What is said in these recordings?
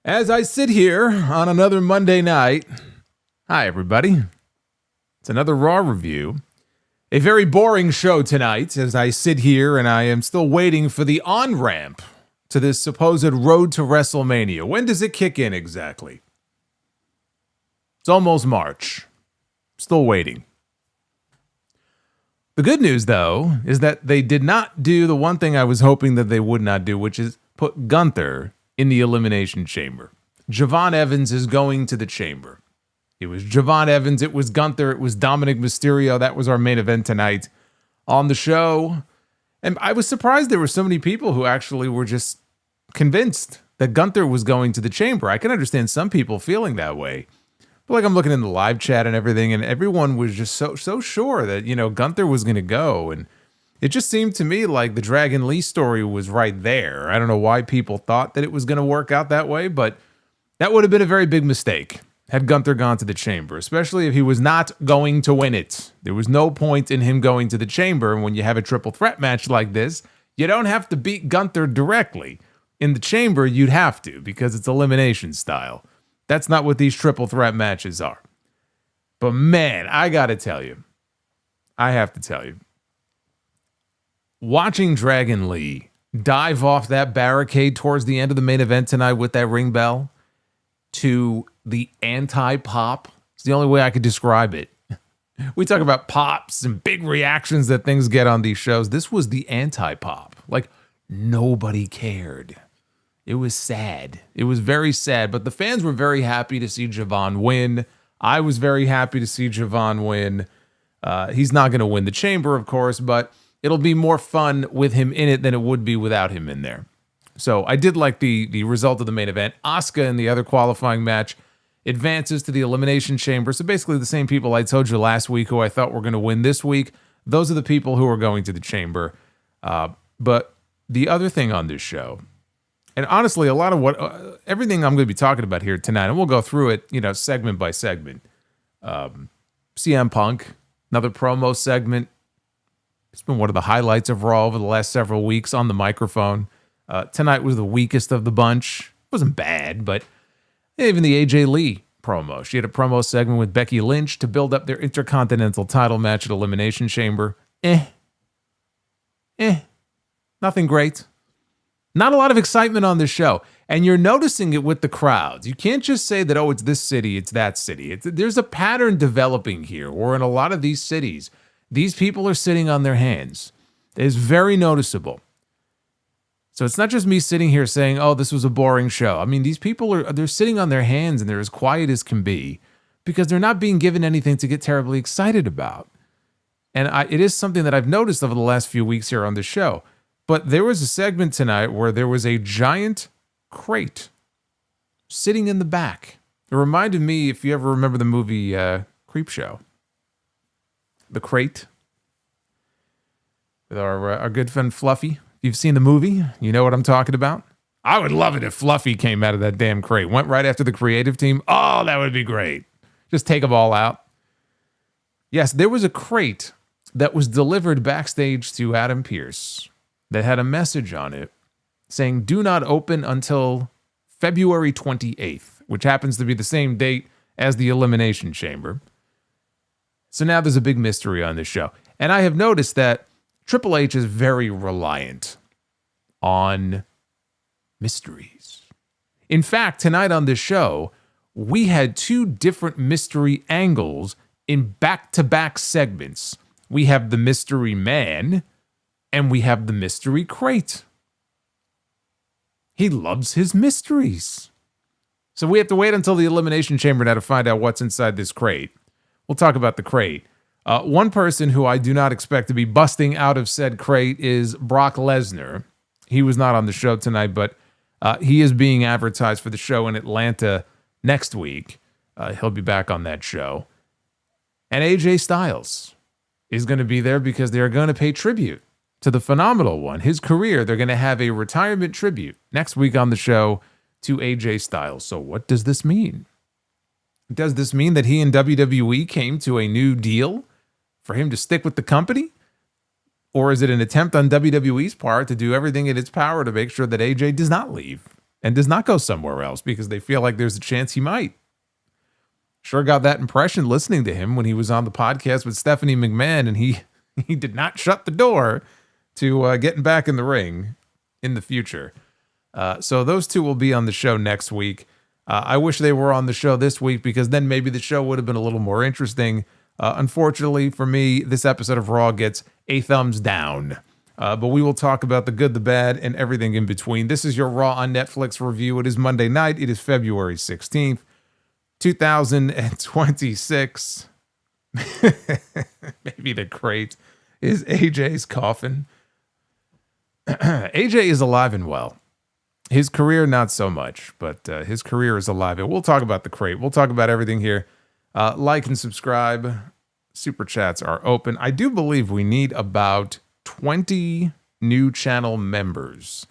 As I sit here on another Monday night, hi everybody, it's another Raw review. A very boring show tonight as I sit here and I am still waiting for the on-ramp to this supposed road to WrestleMania. When does it kick in exactly? It's almost March. Still waiting. The good news, though, is that they did not do the one thing I was hoping that they would not do, which is put Gunther in the Elimination Chamber. Javon Evans is going to the Chamber. It was Javon Evans, it was Gunther, it was Dominik Mysterio. That was our main event tonight on the show. And I was surprised there were so many people who actually were just convinced that Gunther was going to the Chamber. I can understand some people feeling that way. But like I'm looking in the live chat and everything, and everyone was just so sure that, Gunther was going to go. And it just seemed to me like the Dragon Lee story was right there. I don't know why people thought that it was going to work out that way, but that would have been a very big mistake had Gunther gone to the Chamber, especially if he was not going to win it. There was no point in him going to the Chamber, and when you have a triple threat match like this, you don't have to beat Gunther directly. In the Chamber, you'd have to, because it's elimination style. That's not what these triple threat matches are. But man, I have to tell you, watching Dragon Lee dive off that barricade towards the end of the main event tonight with that ring bell to the anti-pop, it's the only way I could describe it. We talk about pops and big reactions that things get on these shows. This was the anti-pop. Like, nobody cared. It was sad. It was very sad, but the fans were very happy to see Javon win. I was very happy to see Javon win. He's not going to win the Chamber, of course, but it'll be more fun with him in it than it would be without him in there. So I did like the result of the main event. Asuka in the other qualifying match advances to the Elimination Chamber. So basically the same people I told you last week who I thought were going to win this week. Those are the people who are going to the Chamber. But the other thing on this show, and honestly, a lot of everything I'm going to be talking about here tonight, and we'll go through it, segment by segment. CM Punk, another promo segment. It's been one of the highlights of Raw over the last several weeks on the microphone. Tonight was the weakest of the bunch. It wasn't bad, but even the AJ Lee promo. She had a promo segment with Becky Lynch to build up their Intercontinental title match at Elimination Chamber. Nothing great. Not a lot of excitement on this show. And you're noticing it with the crowds. You can't just say that, oh, it's this city, it's that city. There's a pattern developing here where in a lot of these cities, these people are sitting on their hands. It's very noticeable. So it's not just me sitting here saying, oh, this was a boring show. I mean, these people they're sitting on their hands and they're as quiet as can be because they're not being given anything to get terribly excited about. And it is something that I've noticed over the last few weeks here on the show. But there was a segment tonight where there was a giant crate sitting in the back. It reminded me, if you ever remember the movie Creepshow, The Crate, with our good friend Fluffy. If you've seen the movie, you know what I'm talking about. I would love it if Fluffy came out of that damn crate, went right after the creative team. Oh, that would be great. Just take them all out. Yes, there was a crate that was delivered backstage to Adam Pearce that had a message on it saying, do not open until February 28th, which happens to be the same date as the Elimination Chamber. So now there's a big mystery on this show. And I have noticed that Triple H is very reliant on mysteries. In fact, tonight on this show, we had two different mystery angles in back-to-back segments. We have the Mystery Man, and we have the Mystery Crate. He loves his mysteries. So we have to wait until the Elimination Chamber now to find out what's inside this crate. We'll talk about the crate. One person who I do not expect to be busting out of said crate is Brock Lesnar. He was not on the show tonight, but he is being advertised for the show in Atlanta next week. He'll be back on that show. And AJ Styles is going to be there because they are going to pay tribute to the Phenomenal One. His career, they're going to have a retirement tribute next week on the show to AJ Styles. So what does this mean? Does this mean that he and WWE came to a new deal for him to stick with the company? Or is it an attempt on WWE's part to do everything in its power to make sure that AJ does not leave and does not go somewhere else because they feel like there's a chance he might. Sure got that impression listening to him when he was on the podcast with Stephanie McMahon, and he did not shut the door to getting back in the ring in the future. So those two will be on the show next week. I wish they were on the show this week because then maybe the show would have been a little more interesting. Unfortunately for me, this episode of Raw gets a thumbs down. But we will talk about the good, the bad, and everything in between. This is your Raw on Netflix review. It is Monday night. It is February 16th, 2026. Maybe the crate is AJ's coffin. AJ is alive and well. His career, not so much, but his career is alive. And we'll talk about the crate. We'll talk about everything here. Like and subscribe. Super chats are open. I do believe we need about 20 new channel members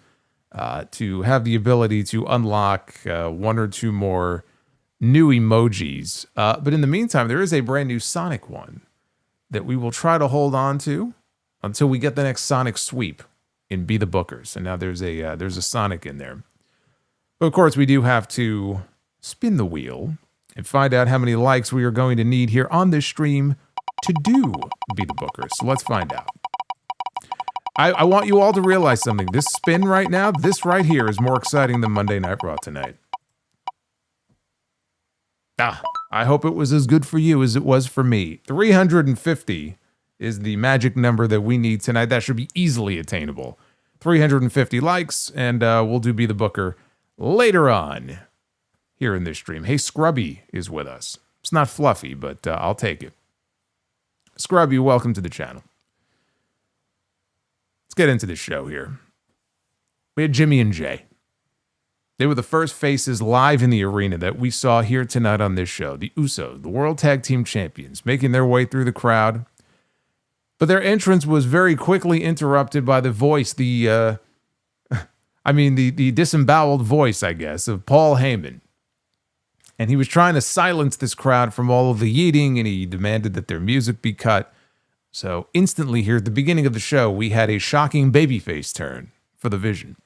to have the ability to unlock one or two more new emojis. But in the meantime, there is a brand new Sonic one that we will try to hold on to until we get the next Sonic sweep in Be the Bookers. And now there's a Sonic in there. But of course, we do have to spin the wheel and find out how many likes we are going to need here on this stream to do Be the Bookers. So let's find out. I want you all to realize something. This spin right now, this right here is more exciting than Monday Night Raw tonight. I hope it was as good for you as it was for me. 350 is the magic number that we need tonight. That should be easily attainable. 350 likes, and we'll do Be the Booker later on here in this stream. Hey, Scrubby is with us. It's not fluffy, but I'll take it. Scrubby, welcome to the channel. Let's get into the show here. We had Jimmy and Jay. They were the first faces live in the arena that we saw here tonight on this show. The Usos, the World Tag Team Champions, making their way through the crowd. But their entrance was very quickly interrupted by the voice, the disemboweled voice, I guess, of Paul Heyman. And he was trying to silence this crowd from all of the yeeting, and he demanded that their music be cut. So instantly here at the beginning of the show, we had a shocking babyface turn for the Vision.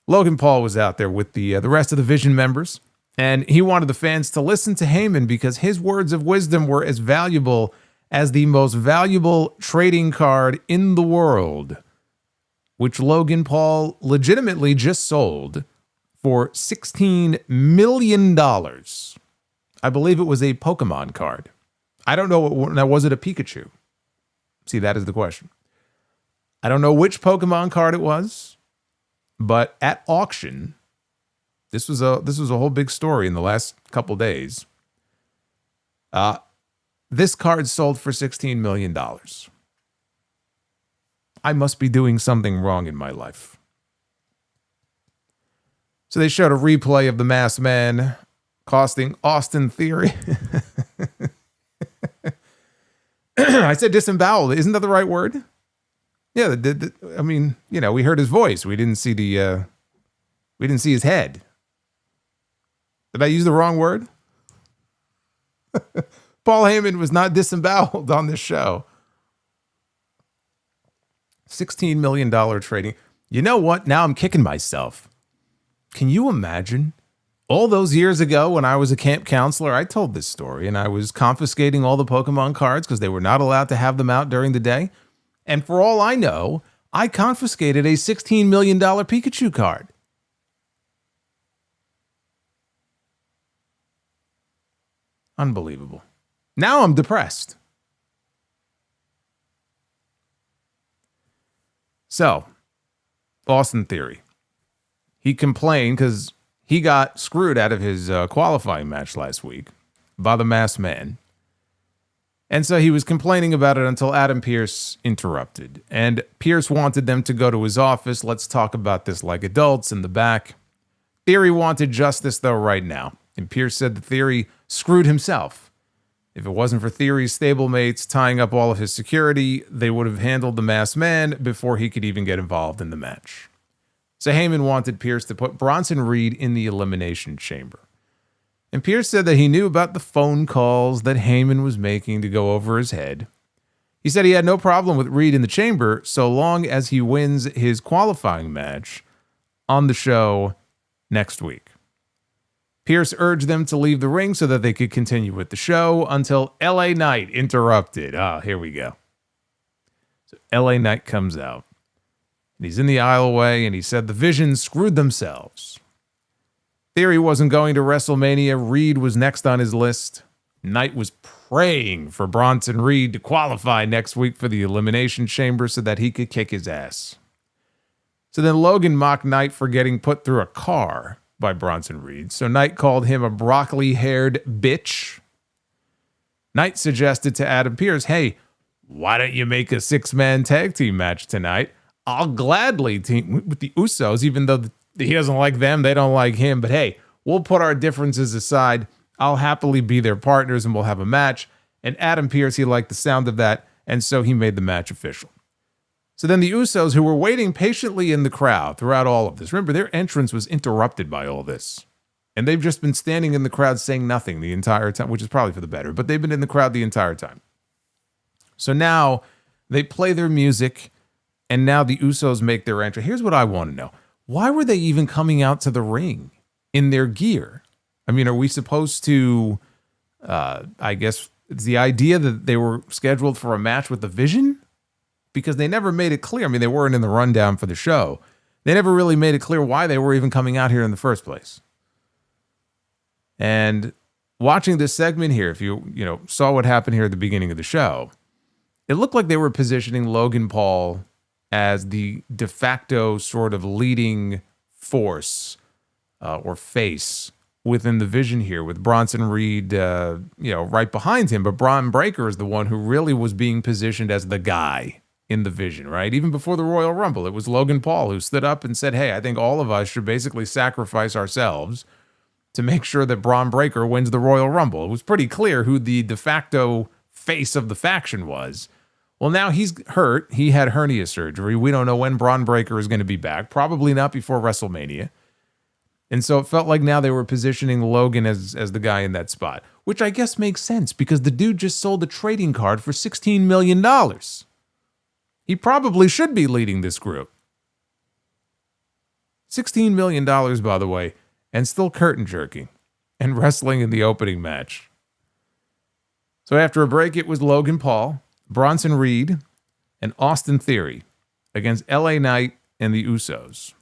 Logan Paul was out there with the rest of the Vision members, and he wanted the fans to listen to Heyman because his words of wisdom were as valuable as the most valuable trading card in the world, which Logan Paul legitimately just sold for $16 million. I believe it was a Pokemon card. I don't know. Now, was it a Pikachu? See, that is the question. I don't know which Pokemon card it was, but at auction, this was a whole big story in the last couple days. This card sold for $16 million. I must be doing something wrong in my life. So they showed a replay of the Masked Man costing Austin Theory. I said disemboweled. Isn't that the right word? Yeah. We heard his voice. We didn't see his head. Did I use the wrong word? Paul Heyman was not disemboweled on this show. $16 million trading. You know what? Now I'm kicking myself. Can you imagine? All those years ago when I was a camp counselor, I told this story, and I was confiscating all the Pokemon cards because they were not allowed to have them out during the day. And for all I know, I confiscated a $16 million Pikachu card. Unbelievable. Now I'm depressed. So, Austin Theory. He complained because he got screwed out of his qualifying match last week by the Masked Man. And so he was complaining about it until Adam Pearce interrupted. And Pearce wanted them to go to his office. Let's talk about this like adults in the back. Theory wanted justice, though, right now. And Pearce said the Theory screwed himself. If it wasn't for Theory's stablemates tying up all of his security, they would have handled the Masked Man before he could even get involved in the match. So Heyman wanted Pearce to put Bronson Reed in the Elimination Chamber. And Pearce said that he knew about the phone calls that Heyman was making to go over his head. He said he had no problem with Reed in the chamber so long as he wins his qualifying match on the show next week. Pierce urged them to leave the ring so that they could continue with the show until LA Knight interrupted. Here we go. So LA Knight comes out. And he's in the aisleway, and he said the Vision screwed themselves. Theory wasn't going to WrestleMania. Reed was next on his list. Knight was praying for Bronson Reed to qualify next week for the Elimination Chamber so that he could kick his ass. So then Logan mocked Knight for getting put through a car by Bronson Reed. So Knight called him a broccoli-haired bitch. Knight suggested to Adam Pearce, hey, why don't you make a 6-man tag team match tonight? I'll gladly team with the Usos, even though he doesn't like them, they don't like him. But hey, we'll put our differences aside. I'll happily be their partners and we'll have a match. And Adam Pearce, he liked the sound of that, and so he made the match official. So then the Usos, who were waiting patiently in the crowd throughout all of this, remember their entrance was interrupted by all this. And they've just been standing in the crowd saying nothing the entire time, which is probably for the better, but they've been in the crowd the entire time. So now they play their music, and now the Usos make their entry. Here's what I want to know. Why were they even coming out to the ring in their gear? I mean, are we supposed to, I guess it's the idea that they were scheduled for a match with the Vision? Because they never made it clear. I mean, they weren't in the rundown for the show. They never really made it clear why they were even coming out here in the first place. And watching this segment here, if you saw what happened here at the beginning of the show, it looked like they were positioning Logan Paul as the de facto sort of leading force or face within the Vision here, with Bronson Reed, right behind him. But Braun Breaker is the one who really was being positioned as the guy in the Vision, right? Even before the Royal Rumble, it was Logan Paul who stood up and said, hey, I think all of us should basically sacrifice ourselves to make sure that Braun Breaker wins the Royal Rumble. It was pretty clear who the de facto face of the faction was. Well, now he's hurt. He had hernia surgery. We don't know when Braun Breaker is going to be back. Probably not before WrestleMania. And so it felt like now they were positioning Logan as the guy in that spot, which I guess makes sense because the dude just sold a trading card for $16 million. He probably should be leading this group. $16 million, by the way, and still curtain jerking and wrestling in the opening match. So after a break, it was Logan Paul, Bronson Reed, and Austin Theory against LA Knight and the Usos.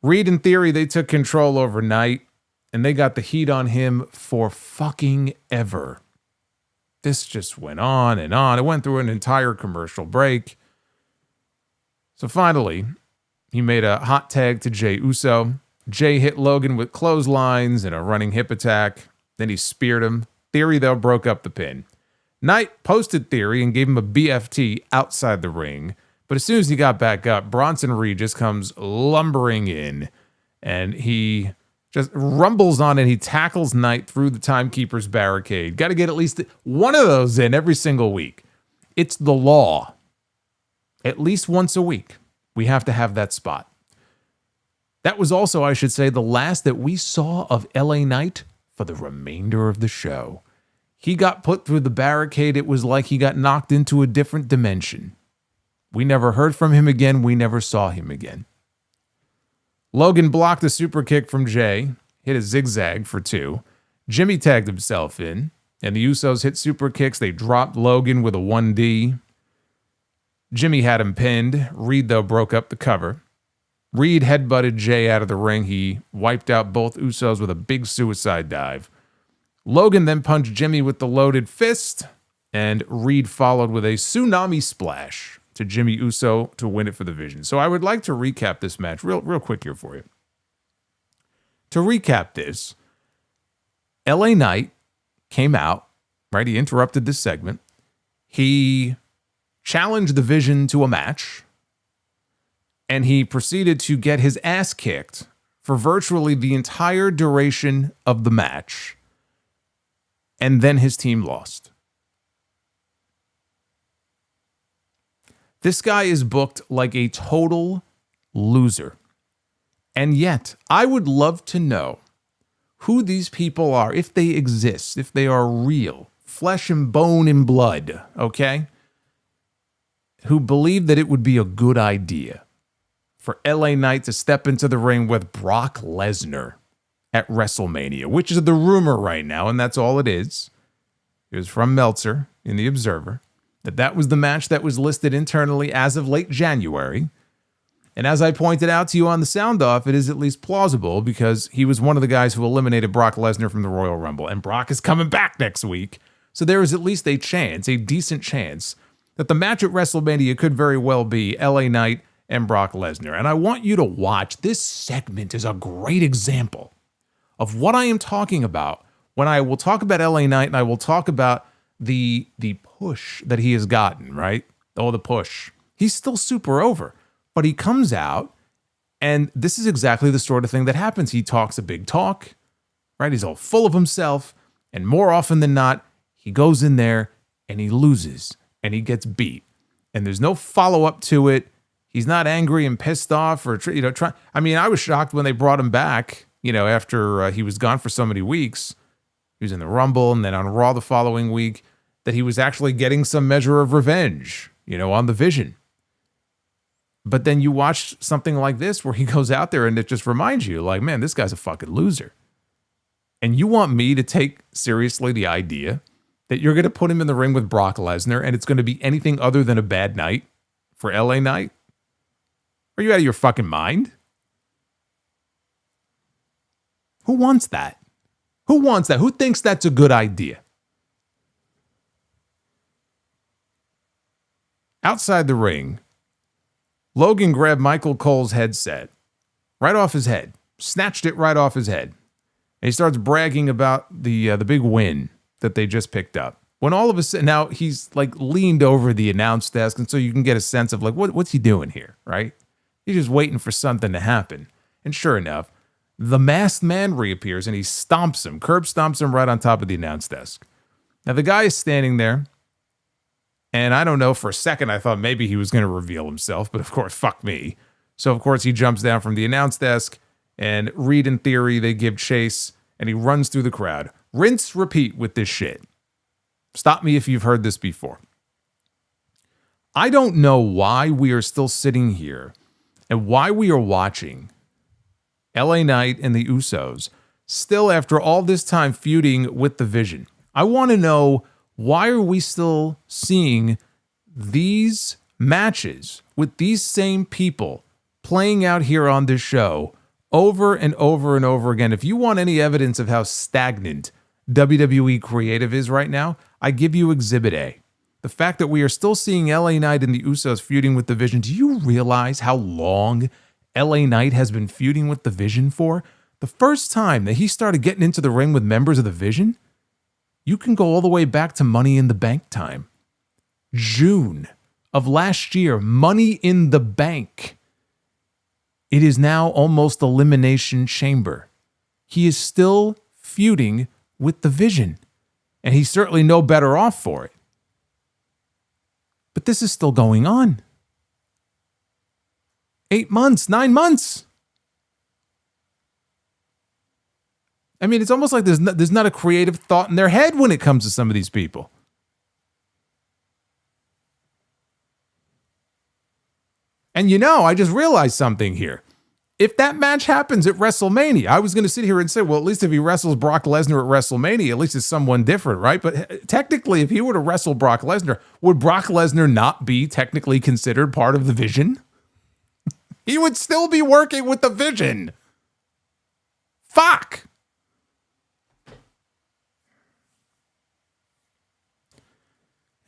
Reed and Theory, they took control over Knight, and they got the heat on him for fucking ever. This just went on and on. It went through an entire commercial break. So finally, he made a hot tag to Jey Uso. Jey hit Logan with clotheslines and a running hip attack. Then he speared him. Theory, though, broke up the pin. Knight posted Theory and gave him a BFT outside the ring. But as soon as he got back up, Bronson Reed just comes lumbering in. And he just rumbles on and he tackles Knight through the timekeeper's barricade. Got to get at least one of those in every single week. It's the law. At least once a week, we have to have that spot. That was also, I should say, the last that we saw of LA Knight for the remainder of the show. He got put through the barricade. It was like he got knocked into a different dimension. We never heard from him again. We never saw him again. Logan blocked a super kick from Jey, hit a zigzag for 2. Jimmy tagged himself in, and the Usos hit super kicks. They dropped Logan with a 1D. Jimmy had him pinned. Reed, though, broke up the cover. Reed headbutted Jey out of the ring. He wiped out both Usos with a big suicide dive. Logan then punched Jimmy with the loaded fist, and Reed followed with a tsunami splash to Jimmy Uso to win it for the Vision. So I would like to recap this match real quick here for you. To recap this, LA Knight came out, right? He interrupted this segment. He challenged the Vision to a match, and he proceeded to get his ass kicked for virtually the entire duration of the match. And then his team lost. This guy is booked like a total loser. And yet, I would love to know who these people are, if they exist, if they are real, flesh and bone and blood, okay? Who believe that it would be a good idea for LA Knight to step into the ring with Brock Lesnar at WrestleMania, which is the rumor right now, and that's all it is. It was from Meltzer in The Observer that was the match that was listed internally as of late January. And as I pointed out to you on the sound off, it is at least plausible because he was one of the guys who eliminated Brock Lesnar from the Royal Rumble, and Brock is coming back next week. So there is at least a chance, a decent chance, that the match at WrestleMania could very well be LA Knight and Brock Lesnar. And I want you to watch. This segment is a great example of what I am talking about when I will talk about LA Knight and I will talk about the push that he has gotten, right? Oh, the push. He's still super over, but he comes out and this is exactly the sort of thing that happens. He talks a big talk, right? He's all full of himself, and more often than not, he goes in there and he loses and he gets beat, and there's no follow-up to it. He's not angry and pissed off or, I mean, I was shocked when they brought him back, after he was gone for so many weeks. He was in the Rumble and then on Raw the following week, that he was actually getting some measure of revenge, on the Vision. But then you watch something like this where he goes out there and it just reminds you, like, man, this guy's a fucking loser. And you want me to take seriously the idea that you're going to put him in the ring with Brock Lesnar and it's going to be anything other than a bad night for LA Knight? Are you out of your fucking mind? Who wants that? Who wants that? Who thinks that's a good idea? Outside the ring, Logan grabbed Michael Cole's headset right off his head, snatched it right off his head. And he starts bragging about the big win that they just picked up. When all of a sudden, now he's like leaned over the announce desk, and so you can get a sense of like, what's he doing here, right? He's just waiting for something to happen. And sure enough, the masked man reappears and he curb stomps him right on top of the announce desk. Now the guy is standing there, and I don't know, for a second I thought maybe he was going to reveal himself, but of course, fuck me. So of course he jumps down from the announce desk, and Reed and Theory, they give chase, and he runs through the crowd. Rinse, repeat with this shit. Stop me if you've heard this before. I don't know why we are still sitting here and why we are watching LA Knight and the Usos still, after all this time, feuding with the Vision. I want to know, why are we still seeing these matches with these same people playing out here on this show over and over and over again? If you want any evidence of how stagnant WWE creative is right now, I give you Exhibit A. The fact that we are still seeing LA Knight and the Usos feuding with the Vision. Do you realize how long LA Knight has been feuding with the Vision for? The first time that he started getting into the ring with members of the Vision, you can go all the way back to Money in the Bank time. June of last year, Money in the Bank. It is now almost Elimination Chamber. He is still feuding with the Vision, and he's certainly no better off for it. But this is still going on. 8 months, 9 months. I mean, it's almost like there's not a creative thought in their head when it comes to some of these people. And I just realized something here. If that match happens at WrestleMania, I was going to sit here and say, well, at least if he wrestles Brock Lesnar at WrestleMania, at least it's someone different, right? But technically, if he were to wrestle Brock Lesnar, would Brock Lesnar not be technically considered part of the Vision? He would still be working with the Vision. Fuck.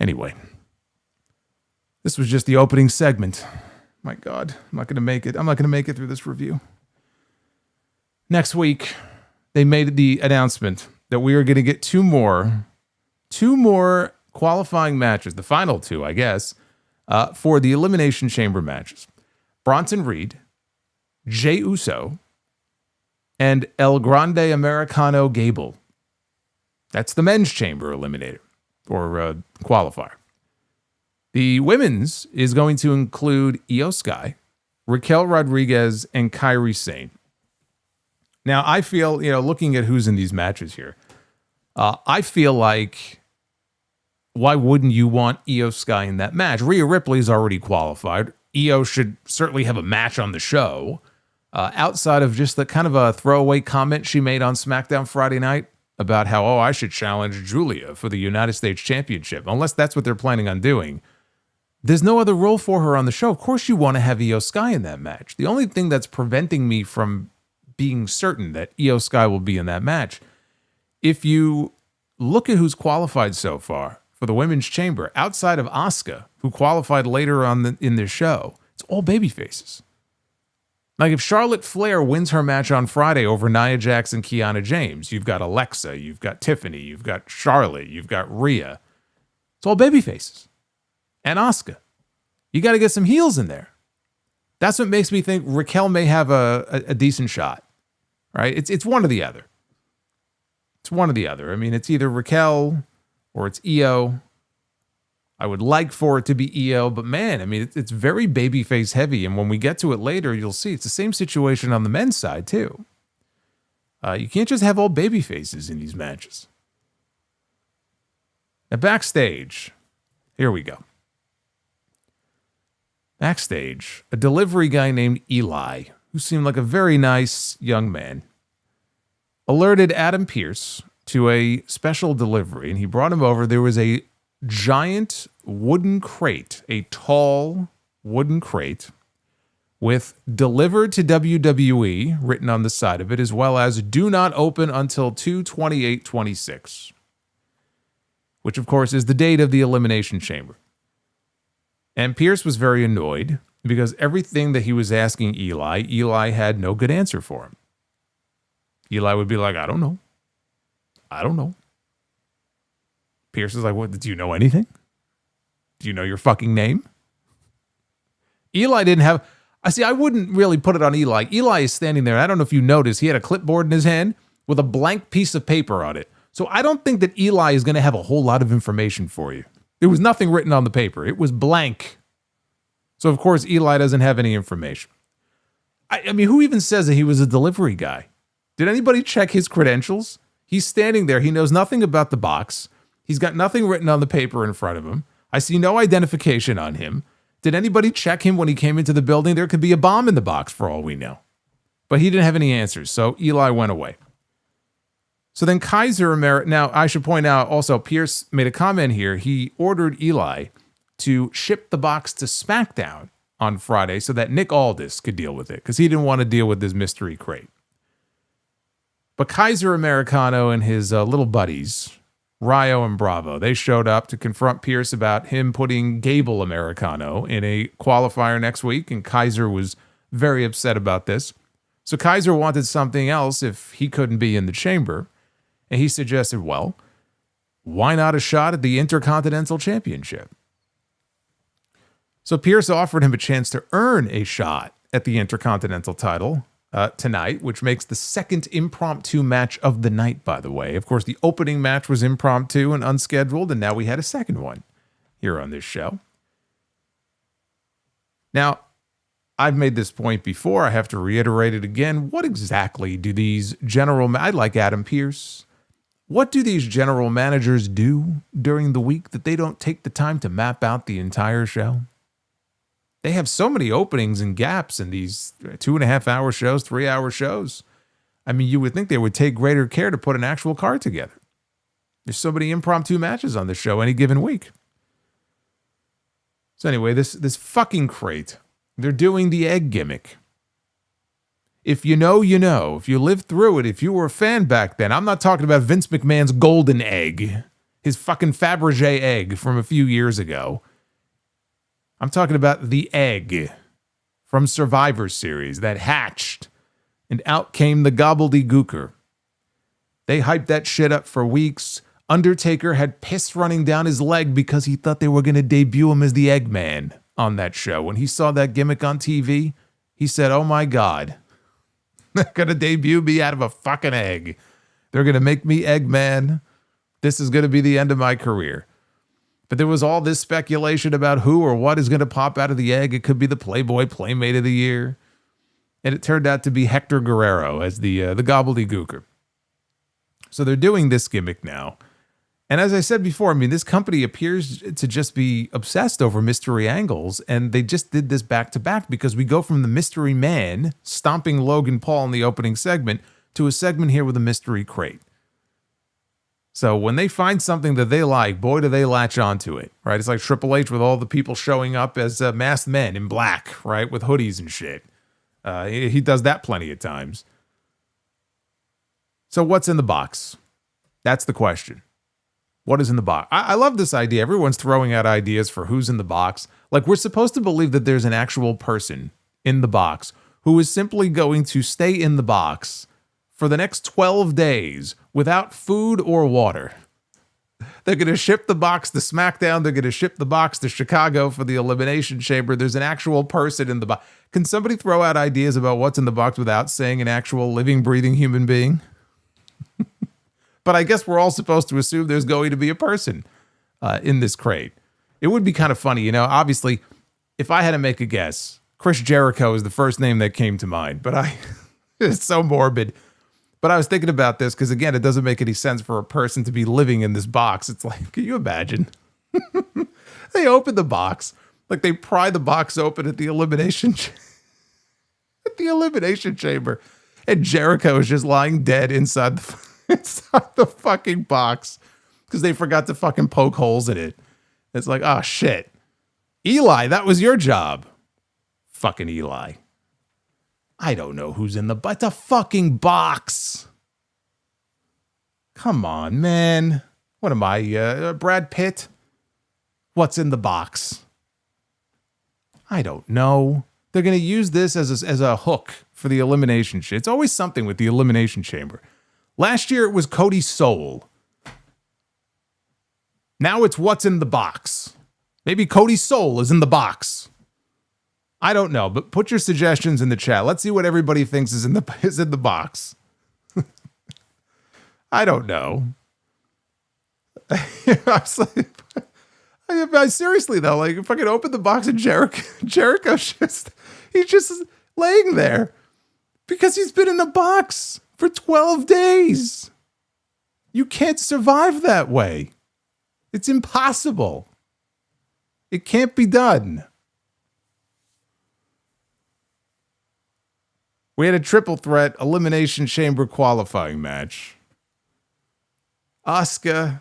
Anyway, this was just the opening segment. My God, I'm not going to make it. I'm not going to make it through this review. Next week, they made the announcement that we are going to get two more qualifying matches, the final two, I guess, for the Elimination Chamber matches. Bronson Reed, Jey Uso, and El Grande Americano Gable. That's the men's chamber eliminator or qualifier. The women's is going to include Io Sky, Raquel Rodriguez, and Kairi Sane. Now, I feel, looking at who's in these matches here, I feel like, why wouldn't you want Io Sky in that match? Rhea Ripley's already qualified. Io should certainly have a match on the show. Outside of just the kind of a throwaway comment she made on SmackDown Friday night about how, I should challenge Julia for the United States Championship, unless that's what they're planning on doing. There's no other role for her on the show. Of course you want to have Io Sky in that match. The only thing that's preventing me from being certain that Io Sky will be in that match, if you look at who's qualified so far for the Women's Chamber, outside of Asuka, who qualified later on in this show, it's all babyfaces. Like if Charlotte Flair wins her match on Friday over Nia Jax and Kiana James, you've got Alexa, you've got Tiffany, you've got Charlotte, you've got Rhea. It's all babyfaces. And Asuka. You got to get some heels in there. That's what makes me think Raquel may have a decent shot. Right? It's one or the other. It's one or the other. I mean, it's either Raquel or it's Io. I would like for it to be Io, but man, I mean, it's very babyface heavy. And when we get to it later, you'll see it's the same situation on the men's side too. You can't just have all babyfaces in these matches. Now, backstage, here we go. Backstage, a delivery guy named Eli, who seemed like a very nice young man, alerted Adam Pearce to a special delivery, and he brought him over. There was a giant wooden crate, a tall wooden crate with "delivered to WWE" written on the side of it, as well as "do not open until 2/28/26," which of course is the date of the Elimination Chamber. And Pearce was very annoyed because everything that he was asking Eli had no good answer for him. Eli would be like, I don't know. Pearce is like, what, do you know anything? Do you know your fucking name? Eli didn't have... I wouldn't really put it on Eli. Eli is standing there. I don't know if you noticed. He had a clipboard in his hand with a blank piece of paper on it. So I don't think that Eli is going to have a whole lot of information for you. There was nothing written on the paper. It was blank. So, of course, Eli doesn't have any information. I mean, who even says that he was a delivery guy? Did anybody check his credentials? He's standing there. He knows nothing about the box. He's got nothing written on the paper in front of him. I see no identification on him. Did anybody check him when he came into the building? There could be a bomb in the box for all we know. But he didn't have any answers, so Eli went away. So then Kaiser now I should point out also, Pearce made a comment here. He ordered Eli to ship the box to SmackDown on Friday so that Nick Aldis could deal with it, because he didn't want to deal with this mystery crate. But Kaiser Americano and his little buddies, Ryo and Bravo, they showed up to confront Pearce about him putting Gable Americano in a qualifier next week, and Kaiser was very upset about this. So Kaiser wanted something else if he couldn't be in the chamber, and he suggested, well, why not a shot at the Intercontinental Championship? So Pearce offered him a chance to earn a shot at the Intercontinental title tonight, which makes the second impromptu match of the night, by the way. Of course, the opening match was impromptu and unscheduled, and now we had a second one here on this show. Now, I've made this point before. I have to reiterate it again. What exactly do these I like Adam Pearce. What do these general managers do during the week that they don't take the time to map out the entire show? They have so many openings and gaps in these 2.5-hour shows, 3-hour shows. I mean, you would think they would take greater care to put an actual card together. There's so many impromptu matches on this show any given week. So anyway, this fucking crate, they're doing the egg gimmick. If you know, you know. If you lived through it, if you were a fan back then, I'm not talking about Vince McMahon's golden egg, his fucking Fabergé egg from a few years ago. I'm talking about the egg from Survivor Series that hatched, and out came the gobbledygooker. They hyped that shit up for weeks. Undertaker had piss running down his leg because he thought they were going to debut him as the Eggman on that show. When he saw that gimmick on TV, he said, oh my God, they're going to debut me out of a fucking egg. They're going to make me Eggman. This is going to be the end of my career. But there was all this speculation about who or what is going to pop out of the egg. It could be the Playboy Playmate of the Year. And it turned out to be Hector Guerrero as the gobbledygooker. So they're doing this gimmick now. And as I said before, I mean, this company appears to just be obsessed over mystery angles, and they just did this back to back because we go from the mystery man stomping Logan Paul in the opening segment to a segment here with a mystery crate. So when they find something that they like, boy, do they latch onto it, right? It's like Triple H with all the people showing up as masked men in black, right, with hoodies and shit. He does that plenty of times. So what's in the box? That's the question. What is in the box? I love this idea. Everyone's throwing out ideas for who's in the box. Like, we're supposed to believe that there's an actual person in the box who is simply going to stay in the box for the next 12 days without food or water. They're going to ship the box to SmackDown. They're going to ship the box to Chicago for the Elimination Chamber. There's an actual person in the box. Can somebody throw out ideas about what's in the box without saying an actual living, breathing human being? But I guess we're all supposed to assume there's going to be a person in this crate. It would be kind of funny, you know, obviously, if I had to make a guess, Chris Jericho is the first name that came to mind, but it's so morbid. But I was thinking about this because, again, it doesn't make any sense for a person to be living in this box. It's like, can you imagine? They open the box, like they pry the box open at the Elimination Chamber, and Jericho is just lying dead inside the fucking box because they forgot to fucking poke holes in it. It's like, oh shit. Eli, that was your job. Fucking Eli. I don't know who's in it's a fucking box. Come on, man. What am I, Brad Pitt? What's in the box? I don't know. They're going to use this as a hook for the elimination shit. It's always something with the Elimination Chamber. Last year, it was Cody's soul. Now it's what's in the box. Maybe Cody's soul is in the box. I don't know, but put your suggestions in the chat. Let's see what everybody thinks is in the box. I don't know. Seriously though, like if I could open the box and Jericho's he's just laying there because he's been in a box for 12 days. You can't survive that way. It's impossible. It can't be done. We had a triple threat Elimination Chamber qualifying match. Asuka,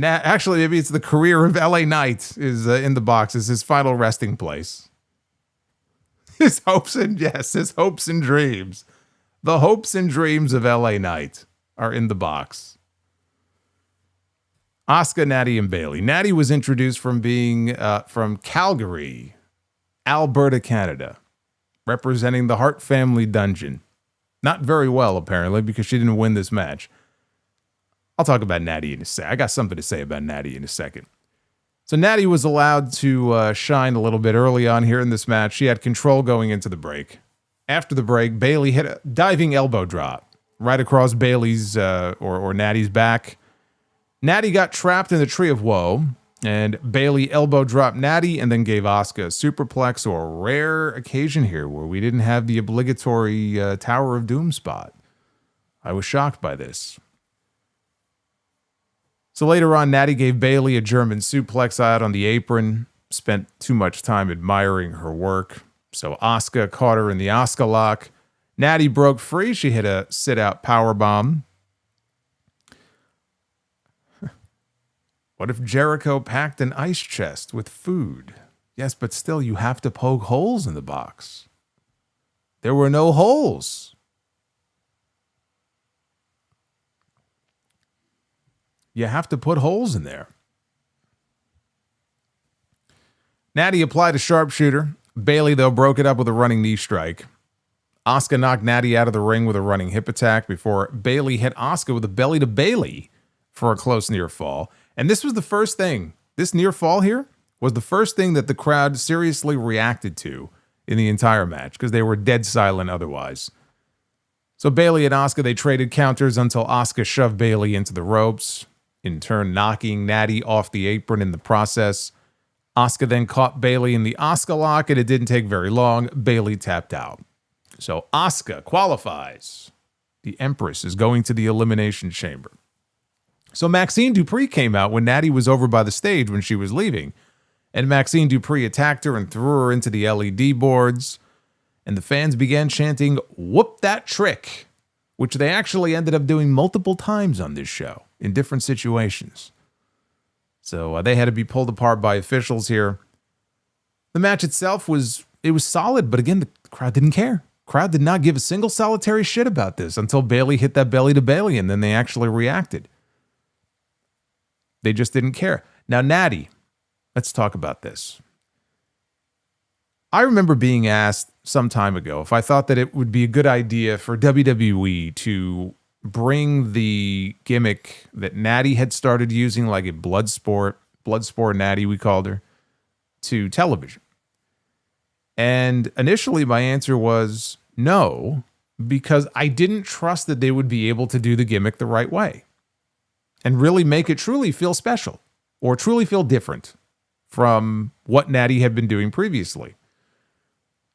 actually maybe it's the career of LA Knight is in the box. Is his final resting place. His hopes and dreams. The hopes and dreams of LA Knight are in the box. Asuka, Nattie, and Bayley. Nattie was introduced from being from Calgary, Alberta, Canada, representing the Hart family dungeon. Not very well, apparently, because she didn't win this match. I'll talk about Nattie in a sec. I got something to say about Nattie in a second. So Nattie was allowed to shine a little bit early on here in this match. She had control going into the break. After the break, Bayley hit a diving elbow drop right across Bayley's or Nattie's back. Nattie got trapped in the Tree of Woe, and Bayley elbow dropped Nattie and then gave Asuka a superplex, so a rare occasion here where we didn't have the obligatory Tower of Doom spot. I was shocked by this. So later on, Nattie gave Bayley a German suplex out on the apron, spent too much time admiring her work. So Asuka caught her in the Asuka lock. Nattie broke free. She hit a sit-out powerbomb. What if Jericho packed an ice chest with food? Yes, but still, you have to poke holes in the box. There were no holes. You have to put holes in there. Nattie applied a sharpshooter. Bayley, though, broke it up with a running knee strike. Asuka knocked Nattie out of the ring with a running hip attack before Bayley hit Asuka with a belly to Bayley for a close near fall. And this was the first thing. This near fall here was the first thing that the crowd seriously reacted to in the entire match because they were dead silent otherwise. So Bayley and Asuka, they traded counters until Asuka shoved Bayley into the ropes, in turn knocking Nattie off the apron in the process. Asuka then caught Bayley in the Asuka lock, and it didn't take very long. Bayley tapped out. So Asuka qualifies. The Empress is going to the Elimination Chamber. So Maxine Dupree came out when Nattie was over by the stage when she was leaving. And Maxine Dupree attacked her and threw her into the LED boards. And the fans began chanting, "Whoop that trick," which they actually ended up doing multiple times on this show in different situations. So they had to be pulled apart by officials here. The match itself was solid, but again, the crowd didn't care. Crowd did not give a single solitary shit about this until Bayley hit that belly to Bayley, and then they actually reacted. They just didn't care. Now, Nattie, let's talk about this. I remember being asked some time ago if I thought that it would be a good idea for WWE to bring the gimmick that Nattie had started using, like a Bloodsport Nattie, we called her, to television. And initially my answer was no, because I didn't trust that they would be able to do the gimmick the right way and really make it truly feel special or truly feel different from what Nattie had been doing previously.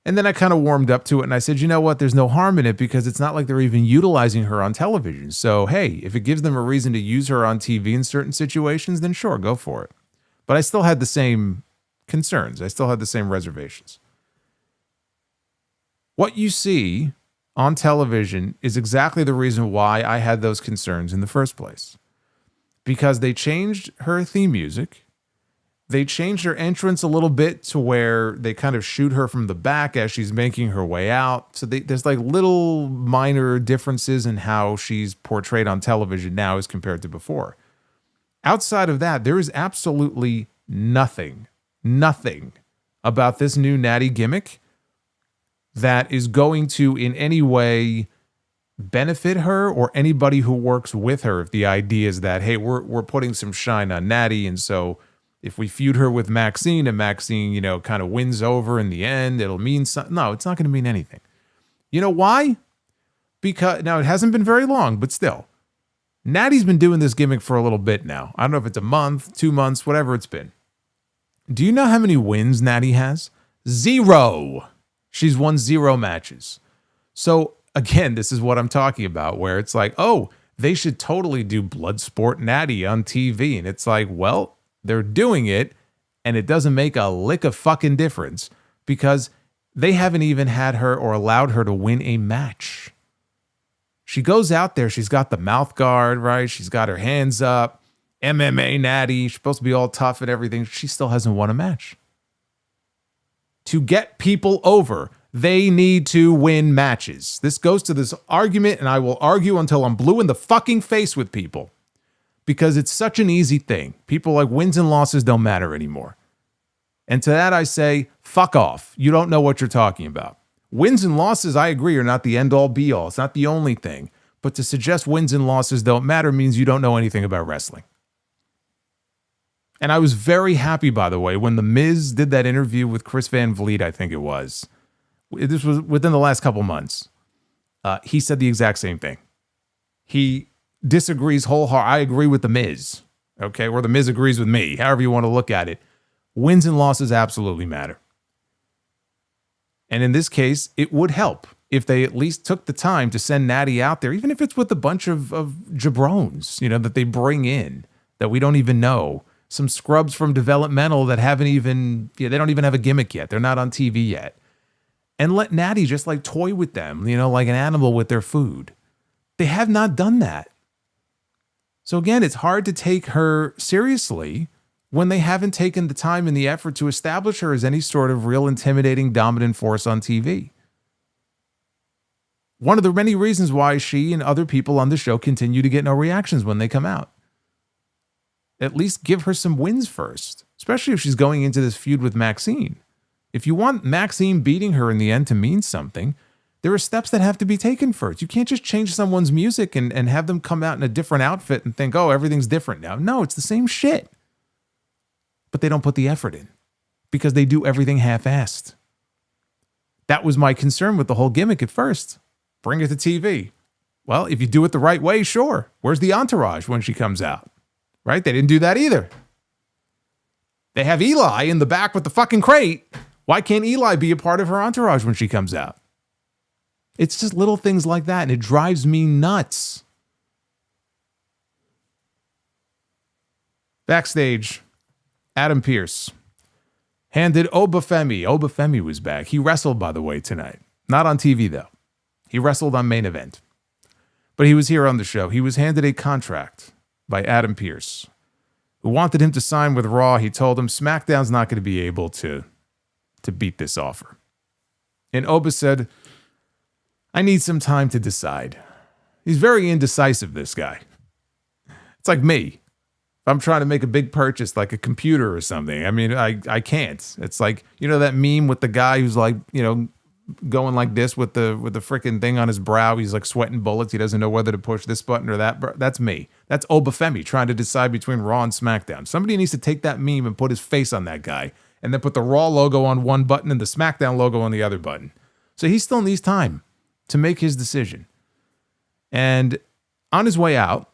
And then I kind of warmed up to it and I said, you know what? There's no harm in it because it's not like they're even utilizing her on television. So, hey, if it gives them a reason to use her on TV in certain situations, then sure, go for it. But I still had the same concerns. I still had the same reservations. What you see on television is exactly the reason why I had those concerns in the first place. Because they changed her theme music. They changed her entrance a little bit to where they kind of shoot her from the back as she's making her way out. So there's like little minor differences in how she's portrayed on television now as compared to before. Outside of that, there is absolutely nothing about this new Nattie gimmick that is going to in any way benefit her or anybody who works with her. If the idea is that, hey, we're putting some shine on Nattie, and so if we feud her with Maxine and Maxine, you know, kind of wins over in the end, it'll mean something. No, it's not going to mean anything. You know why? Because now it hasn't been very long, but still, Nattie's been doing this gimmick for a little bit now. I don't know if it's a month, 2 months, whatever it's been. Do you know how many wins Nattie has? 0. She's won 0 matches. So again, this is what I'm talking about, where it's like, oh, they should totally do Bloodsport Nattie on TV. And it's like, well, they're doing it, and it doesn't make a lick of fucking difference because they haven't even had her or allowed her to win a match. She goes out there, she's got the mouth guard, right? She's got her hands up, MMA Nattie, she's supposed to be all tough and everything. She still hasn't won a match. To get people over, they need to win matches. This goes to this argument, and I will argue until I'm blue in the fucking face with people. Because it's such an easy thing. People like wins and losses don't matter anymore. And to that I say, fuck off. You don't know what you're talking about. Wins and losses, I agree, are not the end-all be-all. It's not the only thing. But to suggest wins and losses don't matter means you don't know anything about wrestling. And I was very happy, by the way, when The Miz did that interview with Chris Van Vliet, I think it was. This was within the last couple months. He said the exact same thing. He disagrees wholeheartedly. I agree with The Miz, okay? Or The Miz agrees with me, however you want to look at it. Wins and losses absolutely matter. And in this case, it would help if they at least took the time to send Nattie out there, even if it's with a bunch of jabrones, you know, that they bring in, that we don't even know. Some scrubs from developmental that haven't even, they don't even have a gimmick yet. They're not on TV yet. And let Nattie just like toy with them, you know, like an animal with their food. They have not done that. So again, it's hard to take her seriously when they haven't taken the time and the effort to establish her as any sort of real intimidating, dominant force on TV. One of the many reasons why she and other people on the show continue to get no reactions when they come out. At least give her some wins first, especially if she's going into this feud with Maxine. If you want Maxine beating her in the end to mean something, there are steps that have to be taken first. You can't just change someone's music and have them come out in a different outfit and think, oh, everything's different now. No, it's the same shit. But they don't put the effort in because they do everything half-assed. That was my concern with the whole gimmick at first. Bring it to TV. Well, if you do it the right way, sure. Where's the entourage when she comes out? Right? They didn't do that either. They have Eli in the back with the fucking crate. Why can't Eli be a part of her entourage when she comes out? It's just little things like that, and it drives me nuts. Backstage, Adam Pearce handed Obafemi. Obafemi was back. He wrestled, by the way, tonight. Not on TV, though. He wrestled on Main Event. But he was here on the show. He was handed a contract by Adam Pearce, who wanted him to sign with Raw. He told him SmackDown's not going to be able to beat this offer. And Oba said, I need some time to decide. He's very indecisive, this guy. It's like me. If I'm trying to make a big purchase, like a computer or something, I mean, I can't. It's like, you know that meme with the guy who's like, you know, going like this with the freaking thing on his brow. He's like sweating bullets. He doesn't know whether to push this button or that. That's me. That's Obafemi trying to decide between Raw and SmackDown. Somebody needs to take that meme and put his face on that guy and then put the Raw logo on one button and the SmackDown logo on the other button. So he still needs time to make his decision. And on his way out,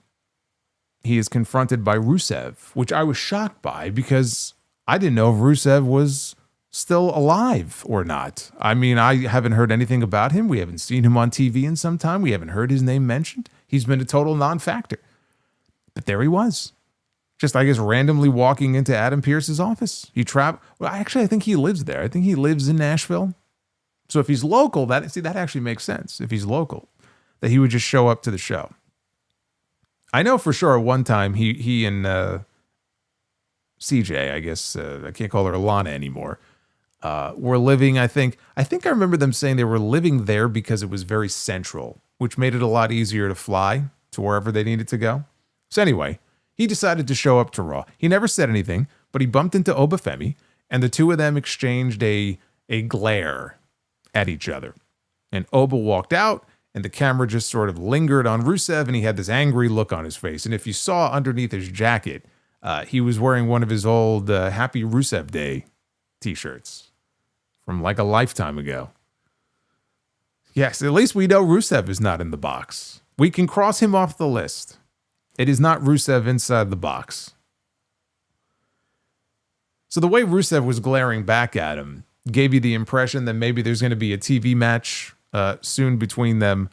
he is confronted by Rusev, which I was shocked by because I didn't know if Rusev was still alive or not. I mean, I haven't heard anything about him. We haven't seen him on TV in some time. We haven't heard his name mentioned. He's been a total non-factor. But there he was. Just, I guess, randomly walking into Adam Pearce's office. He traveled. Well, actually, I think he lives there. I think he lives in Nashville. So if he's local, that actually makes sense. If he's local, that he would just show up to the show. I know for sure one time he and CJ, I guess, I can't call her Alana anymore, were living, I think I remember them saying they were living there because it was very central, which made it a lot easier to fly to wherever they needed to go. So anyway, he decided to show up to Raw. He never said anything, but he bumped into Obafemi, and the two of them exchanged a glare at each other. And Oba walked out, and the camera just sort of lingered on Rusev, and he had this angry look on his face. And if you saw underneath his jacket, he was wearing one of his old Happy Rusev Day t-shirts from like a lifetime ago. Yes, at least we know Rusev is not in the box. We can cross him off the list. It is not Rusev inside the box. So the way Rusev was glaring back at him gave you the impression that maybe there's going to be a TV match soon between them.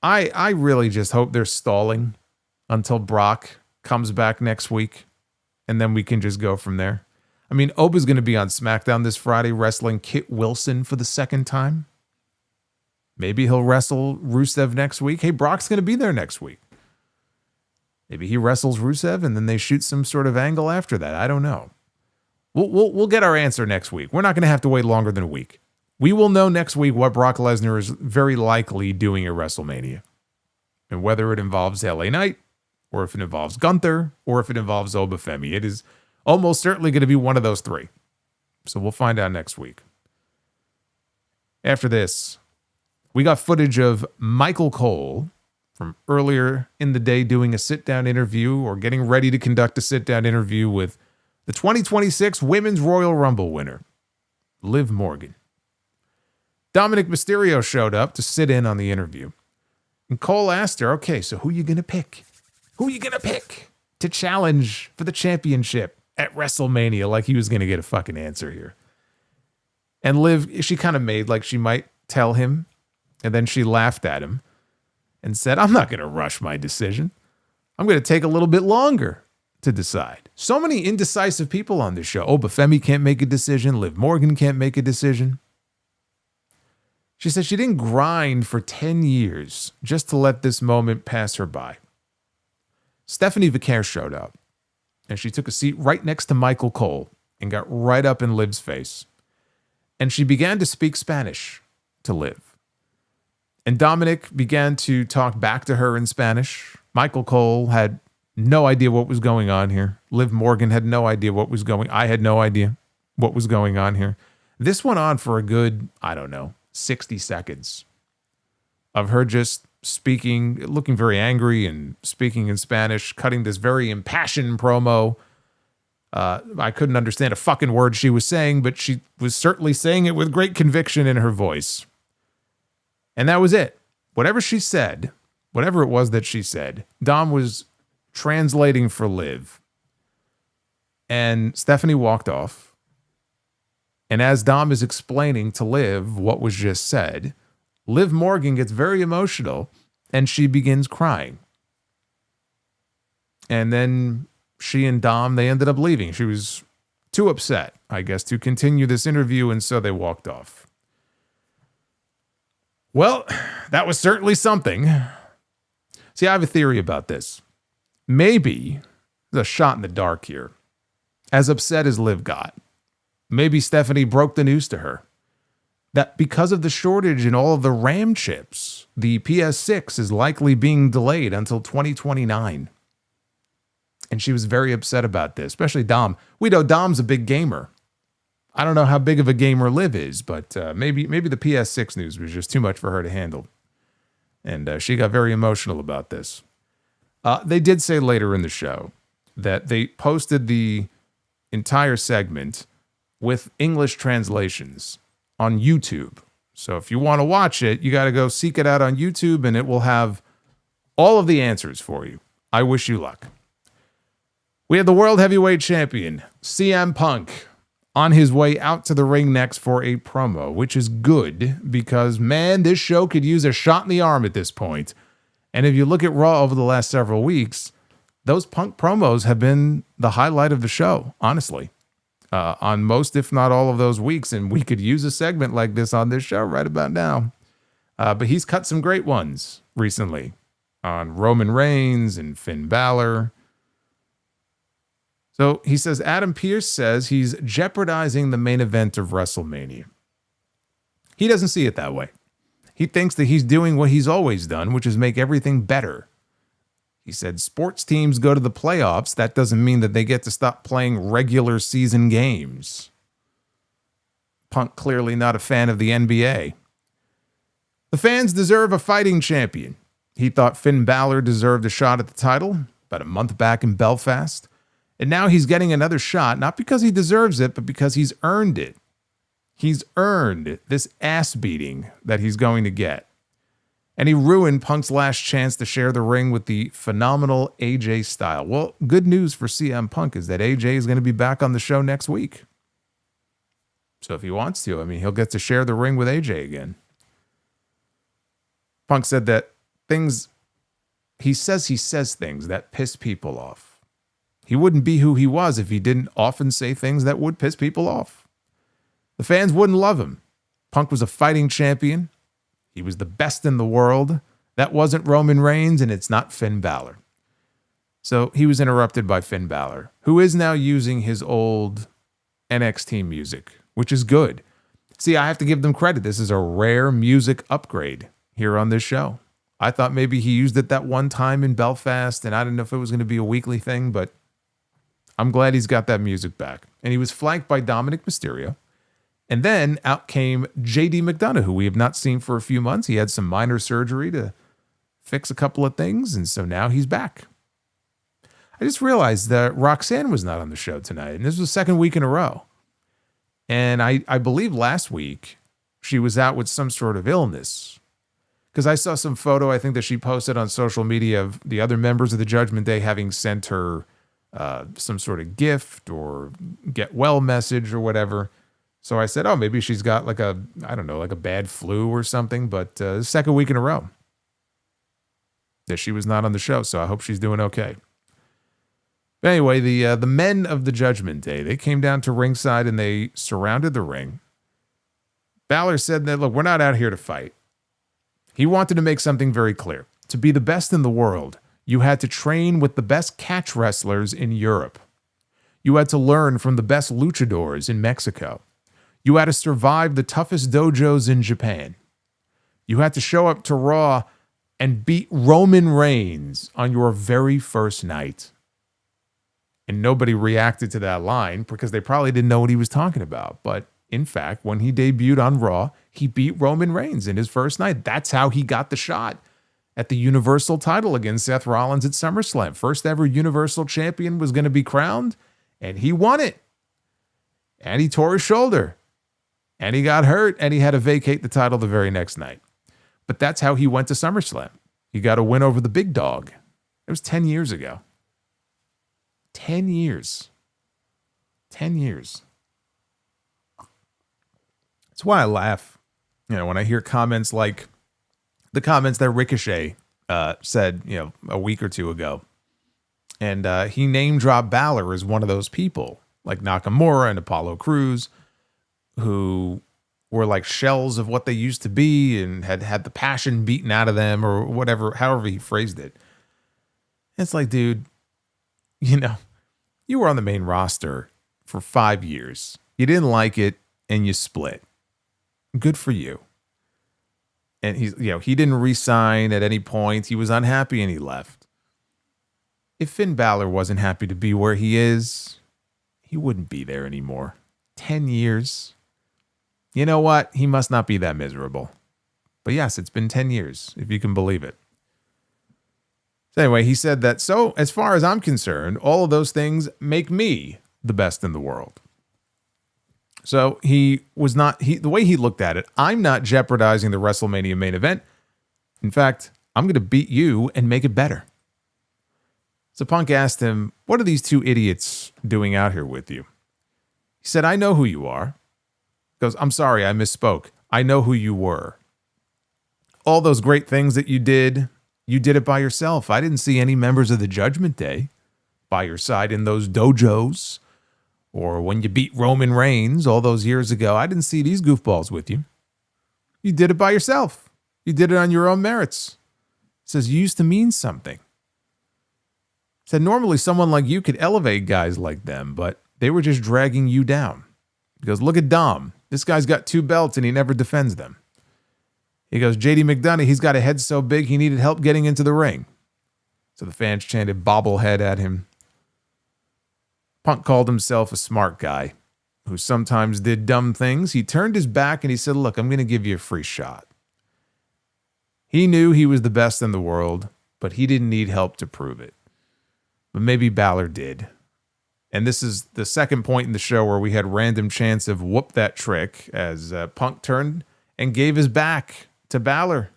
I really just hope they're stalling until Brock comes back next week, and then we can just go from there. I mean, Oba's going to be on SmackDown this Friday wrestling Kit Wilson for the second time. Maybe he'll wrestle Rusev next week. Hey, Brock's going to be there next week. Maybe he wrestles Rusev and then they shoot some sort of angle after that. I don't know. We'll get our answer next week. We're not going to have to wait longer than a week. We will know next week what Brock Lesnar is very likely doing at WrestleMania. And whether it involves LA Knight, or if it involves Gunther, or if it involves Obafemi. It is almost certainly going to be one of those three. So we'll find out next week. After this, we got footage of Michael Cole from earlier in the day doing a sit-down interview or getting ready to conduct a sit-down interview with the 2026 Women's Royal Rumble winner, Liv Morgan. Dominik Mysterio showed up to sit in on the interview. And Cole asked her, okay, so who are you going to pick? Who are you going to pick to challenge for the championship at WrestleMania? Like he was going to get a fucking answer here. And Liv, she kind of made like she might tell him. And then she laughed at him and said, I'm not going to rush my decision. I'm going to take a little bit longer to decide. So many indecisive people on this show. Obafemi can't make a decision. Liv Morgan can't make a decision. She said she didn't grind for 10 years just to let this moment pass her by. Stephanie Vicaire showed up, and she took a seat right next to Michael Cole and got right up in Liv's face. And she began to speak Spanish to Liv. And Dominik began to talk back to her in Spanish. Michael Cole had no idea what was going on here. Liv Morgan had no idea what was going on. I had no idea what was going on here. This went on for a good, 60 seconds of her just speaking, looking very angry and speaking in Spanish, cutting this very impassioned promo. I couldn't understand a fucking word she was saying, but she was certainly saying it with great conviction in her voice. And that was it. Whatever she said, whatever it was that she said, Dom was translating for Liv. And Stephanie walked off. And as Dom is explaining to Liv what was just said, Liv Morgan gets very emotional and she begins crying. And then she and Dom, they ended up leaving. She was too upset, I guess, to continue this interview, and so they walked off. Well, that was certainly something. See, I have a theory about this. Maybe there's a shot in the dark here. As upset as Liv got, maybe Stephanie broke the news to her that because of the shortage in all of the RAM chips, the PS6 is likely being delayed until 2029. And she was very upset about this, especially Dom. We know Dom's a big gamer. I don't know how big of a gamer Liv is, but maybe the PS6 news was just too much for her to handle. And she got very emotional about this. They did say later in the show that they posted the entire segment with English translations on YouTube. So if you want to watch it, you got to go seek it out on YouTube, and it will have all of the answers for you. I wish you luck. We had the World Heavyweight Champion, CM Punk, on his way out to the ring next for a promo, which is good because, man, this show could use a shot in the arm at this point. And if you look at Raw over the last several weeks, those Punk promos have been the highlight of the show, honestly, on most, if not all of those weeks. And we could use a segment like this on this show right about now. But he's cut some great ones recently on Roman Reigns and Finn Bálor. So he says, Adam Pearce says he's jeopardizing the main event of WrestleMania. He doesn't see it that way. He thinks that he's doing what he's always done, which is make everything better. He said, sports teams go to the playoffs. That doesn't mean that they get to stop playing regular season games. Punk clearly not a fan of the NBA. The fans deserve a fighting champion. He thought Finn Bálor deserved a shot at the title about a month back in Belfast. And now he's getting another shot, not because he deserves it, but because he's earned it. He's earned this ass beating that he's going to get. And he ruined Punk's last chance to share the ring with the phenomenal AJ Styles. Well, good news for CM Punk is that AJ is going to be back on the show next week. So if he wants to, he'll get to share the ring with AJ again. Punk said that he says things that piss people off. He wouldn't be who he was if he didn't often say things that would piss people off. The fans wouldn't love him. Punk was a fighting champion. He was the best in the world. That wasn't Roman Reigns, and it's not Finn Bálor. So he was interrupted by Finn Bálor, who is now using his old NXT music, which is good. See, I have to give them credit. This is a rare music upgrade here on this show. I thought maybe he used it that one time in Belfast, and I didn't know if it was going to be a weekly thing, but I'm glad he's got that music back. And he was flanked by Dominik Mysterio. And then out came JD McDonough, who we have not seen for a few months. He had some minor surgery to fix a couple of things, and so now he's back. I just realized that Roxanne was not on the show tonight, and this was the second week in a row. And I believe last week she was out with some sort of illness. Because I saw some photo, I think, that she posted on social media of the other members of the Judgment Day having sent her some sort of gift or get well message or whatever. So I said, oh, maybe she's got like a bad flu or something. But second week in a row that she was not on the show. So I hope she's doing okay. But anyway, the men of the Judgment Day, they came down to ringside and they surrounded the ring. Bálor said that, look, we're not out here to fight. He wanted to make something very clear. To be the best in the world, you had to train with the best catch wrestlers in Europe. You had to learn from the best luchadors in Mexico. You had to survive the toughest dojos in Japan. You had to show up to Raw and beat Roman Reigns on your very first night. And nobody reacted to that line because they probably didn't know what he was talking about. But in fact, when he debuted on Raw, he beat Roman Reigns in his first night. That's how he got the shot at the Universal title against Seth Rollins at SummerSlam. First ever Universal Champion was going to be crowned, and he won it. And he tore his shoulder. And he got hurt, and he had to vacate the title the very next night. But that's how he went to SummerSlam. He got a win over the big dog. It was 10 years ago. 10 years. 10 years. That's why I laugh, when I hear comments like the comments that Ricochet said, a week or two ago And he name-dropped Bálor as one of those people, like Nakamura and Apollo Crews, who were like shells of what they used to be and had the passion beaten out of them or whatever, however he phrased it. It's like, dude, you were on the main roster for 5 years. You didn't like it and you split. Good for you. And he didn't re-sign at any point. He was unhappy and he left. If Finn Bálor wasn't happy to be where he is, he wouldn't be there anymore. 10 years. You know what? He must not be that miserable. But yes, it's been 10 years, if you can believe it. So anyway, he said that, so as far as I'm concerned, all of those things make me the best in the world. So the way he looked at it, I'm not jeopardizing the WrestleMania main event. In fact, I'm going to beat you and make it better. So Punk asked him, what are these two idiots doing out here with you? He said, I know who you are. He goes, I'm sorry, I misspoke. I know who you were. All those great things that you did it by yourself. I didn't see any members of the Judgment Day by your side in those dojos. Or when you beat Roman Reigns all those years ago, I didn't see these goofballs with you. You did it by yourself. You did it on your own merits. It says you used to mean something. It said normally someone like you could elevate guys like them, but they were just dragging you down. He goes, look at Dom. This guy's got 2 belts and he never defends them. He goes, JD McDonough, he's got a head so big he needed help getting into the ring. So the fans chanted bobblehead at him. Punk called himself a smart guy who sometimes did dumb things. He turned his back and he said, look, I'm going to give you a free shot. He knew he was the best in the world, but he didn't need help to prove it. But maybe Bálor did. And this is the second point in the show where we had random chance of whoop that trick as Punk turned and gave his back to Bálor.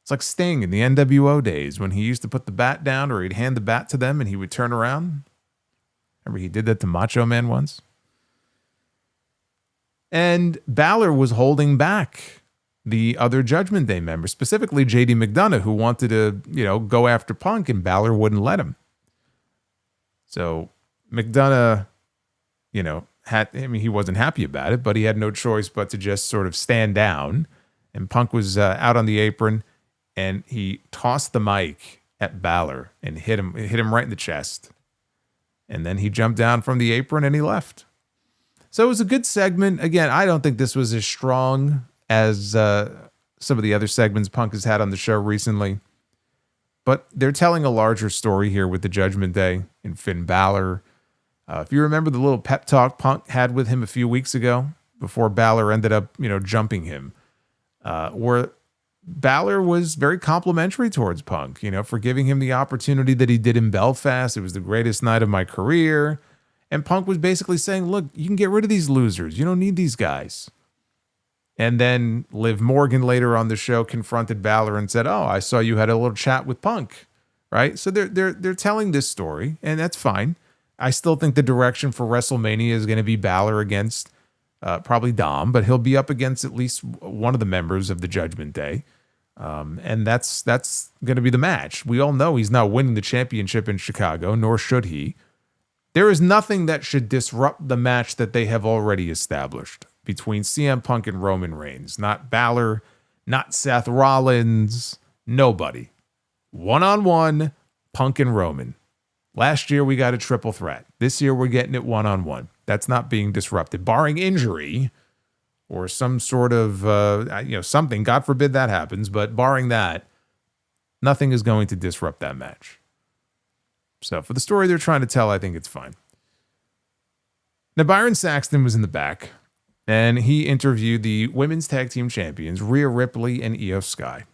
It's like Sting in the NWO days when he used to put the bat down or he'd hand the bat to them and he would turn around. Remember he did that to Macho Man once? And Bálor was holding back the other Judgment Day members, specifically JD McDonough, who wanted to, go after Punk, and Bálor wouldn't let him. So McDonough, he wasn't happy about it, but he had no choice but to just sort of stand down. And Punk was out on the apron, and he tossed the mic at Bálor and hit him right in the chest. And then he jumped down from the apron and he left. So it was a good segment. Again, I don't think this was as strong as some of the other segments Punk has had on the show recently. But they're telling a larger story here with the Judgment Day and Finn Bálor. If you remember the little pep talk Punk had with him a few weeks ago before Bálor ended up, jumping him, where Bálor was very complimentary towards Punk, for giving him the opportunity that he did in Belfast. It was the greatest night of my career. And Punk was basically saying, look, you can get rid of these losers. You don't need these guys. And then Liv Morgan later on the show confronted Bálor and said, oh, I saw you had a little chat with Punk, right? So they're telling this story, and that's fine. I still think the direction for WrestleMania is going to be Bálor against probably Dom, but he'll be up against at least one of the members of the Judgment Day. And that's going to be the match. We all know he's not winning the championship in Chicago, nor should he. There is nothing that should disrupt the match that they have already established between CM Punk and Roman Reigns. Not Bálor, not Seth Rollins, nobody. One-on-one, Punk and Roman. Last year we got a triple threat. This year we're getting it one-on-one. That's not being disrupted, barring injury or some sort of, something. God forbid that happens, but barring that, nothing is going to disrupt that match. So for the story they're trying to tell, I think it's fine. Now, Byron Saxton was in the back, and he interviewed the women's tag team champions, Rhea Ripley and Io Sky.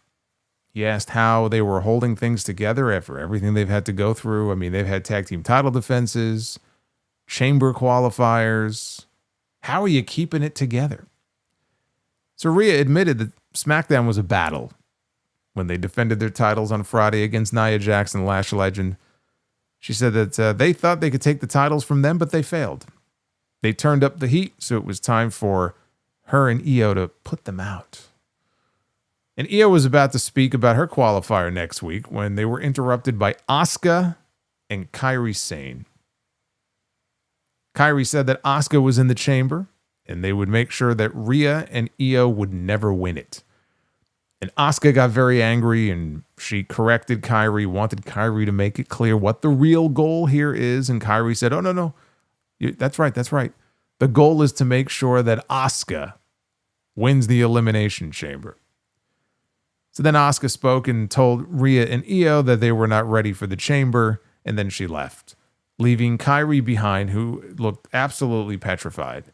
He asked how they were holding things together after everything they've had to go through. I mean, they've had tag team title defenses, chamber qualifiers. How are you keeping it together? So Rhea admitted that SmackDown was a battle when they defended their titles on Friday against Nia Jax and Lash Legend. She said that they thought they could take the titles from them, but they failed. They turned up the heat, so it was time for her and Io to put them out. And Io was about to speak about her qualifier next week when they were interrupted by Asuka and Kairi Sane. Kairi said that Asuka was in the chamber and they would make sure that Rhea and Io would never win it. And Asuka got very angry and she corrected Kairi, wanted Kairi to make it clear what the real goal here is. And Kairi said, oh, no. That's right. The goal is to make sure that Asuka wins the Elimination Chamber. So then Asuka spoke and told Rhea and Io that they were not ready for the chamber, and then she left, leaving Kairi behind, who looked absolutely petrified.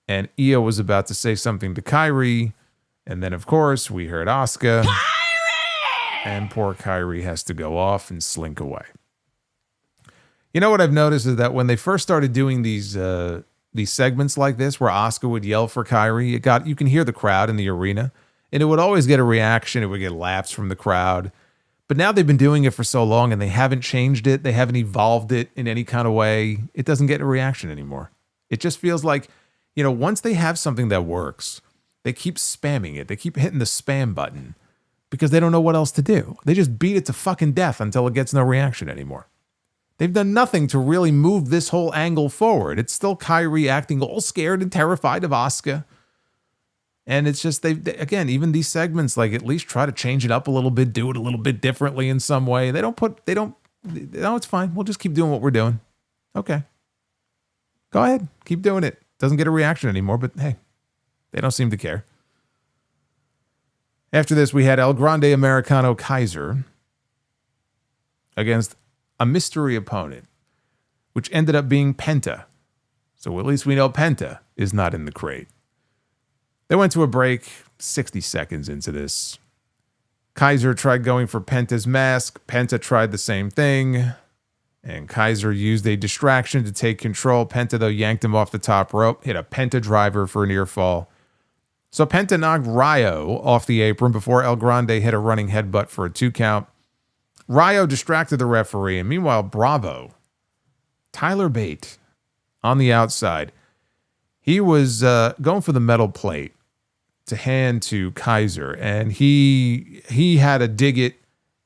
And Io was about to say something to Kairi, and then, of course, we heard Asuka. Kairi! And poor Kairi has to go off and slink away. You know what I've noticed is that when they first started doing these segments like this, where Asuka would yell for Kairi, you can hear the crowd in the arena, and it would always get a reaction. It would get laughs from the crowd. But now they've been doing it for so long, and they haven't changed it. They haven't evolved it in any kind of way. It doesn't get a reaction anymore. It just feels like, once they have something that works, they keep spamming it. They keep hitting the spam button because they don't know what else to do. They just beat it to fucking death until it gets no reaction anymore. They've done nothing to really move this whole angle forward. It's still Kairi acting all scared and terrified of Asuka. And it's just, even these segments, like, at least try to change it up a little bit, do it a little bit differently in some way. No, it's fine. We'll just keep doing what we're doing. Okay. Go ahead. Keep doing it. Doesn't get a reaction anymore, but hey, they don't seem to care. After this, we had El Grande Americano Kaiser against a mystery opponent, which ended up being Penta. So at least we know Penta is not in the crate. They went to a break 60 seconds into this. Kaiser tried going for Penta's mask. Penta tried the same thing. And Kaiser used a distraction to take control. Penta, though, yanked him off the top rope, hit a Penta driver for a near fall. So Penta knocked Rayo off the apron before El Grande hit a running headbutt for a 2 count. Rayo distracted the referee. And meanwhile, Bravo, Tyler Bate, on the outside, he was going for the metal plate to hand to Kaiser, and he had to dig it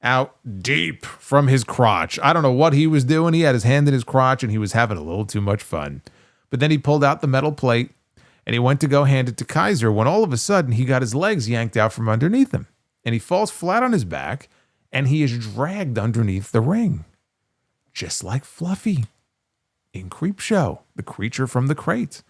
out deep from his crotch. I don't know what he was doing. He had his hand in his crotch, and he was having a little too much fun. But then he pulled out the metal plate, and he went to go hand it to Kaiser, when all of a sudden he got his legs yanked out from underneath him, and he falls flat on his back, and he is dragged underneath the ring, just like Fluffy in Creepshow, the creature from the crate.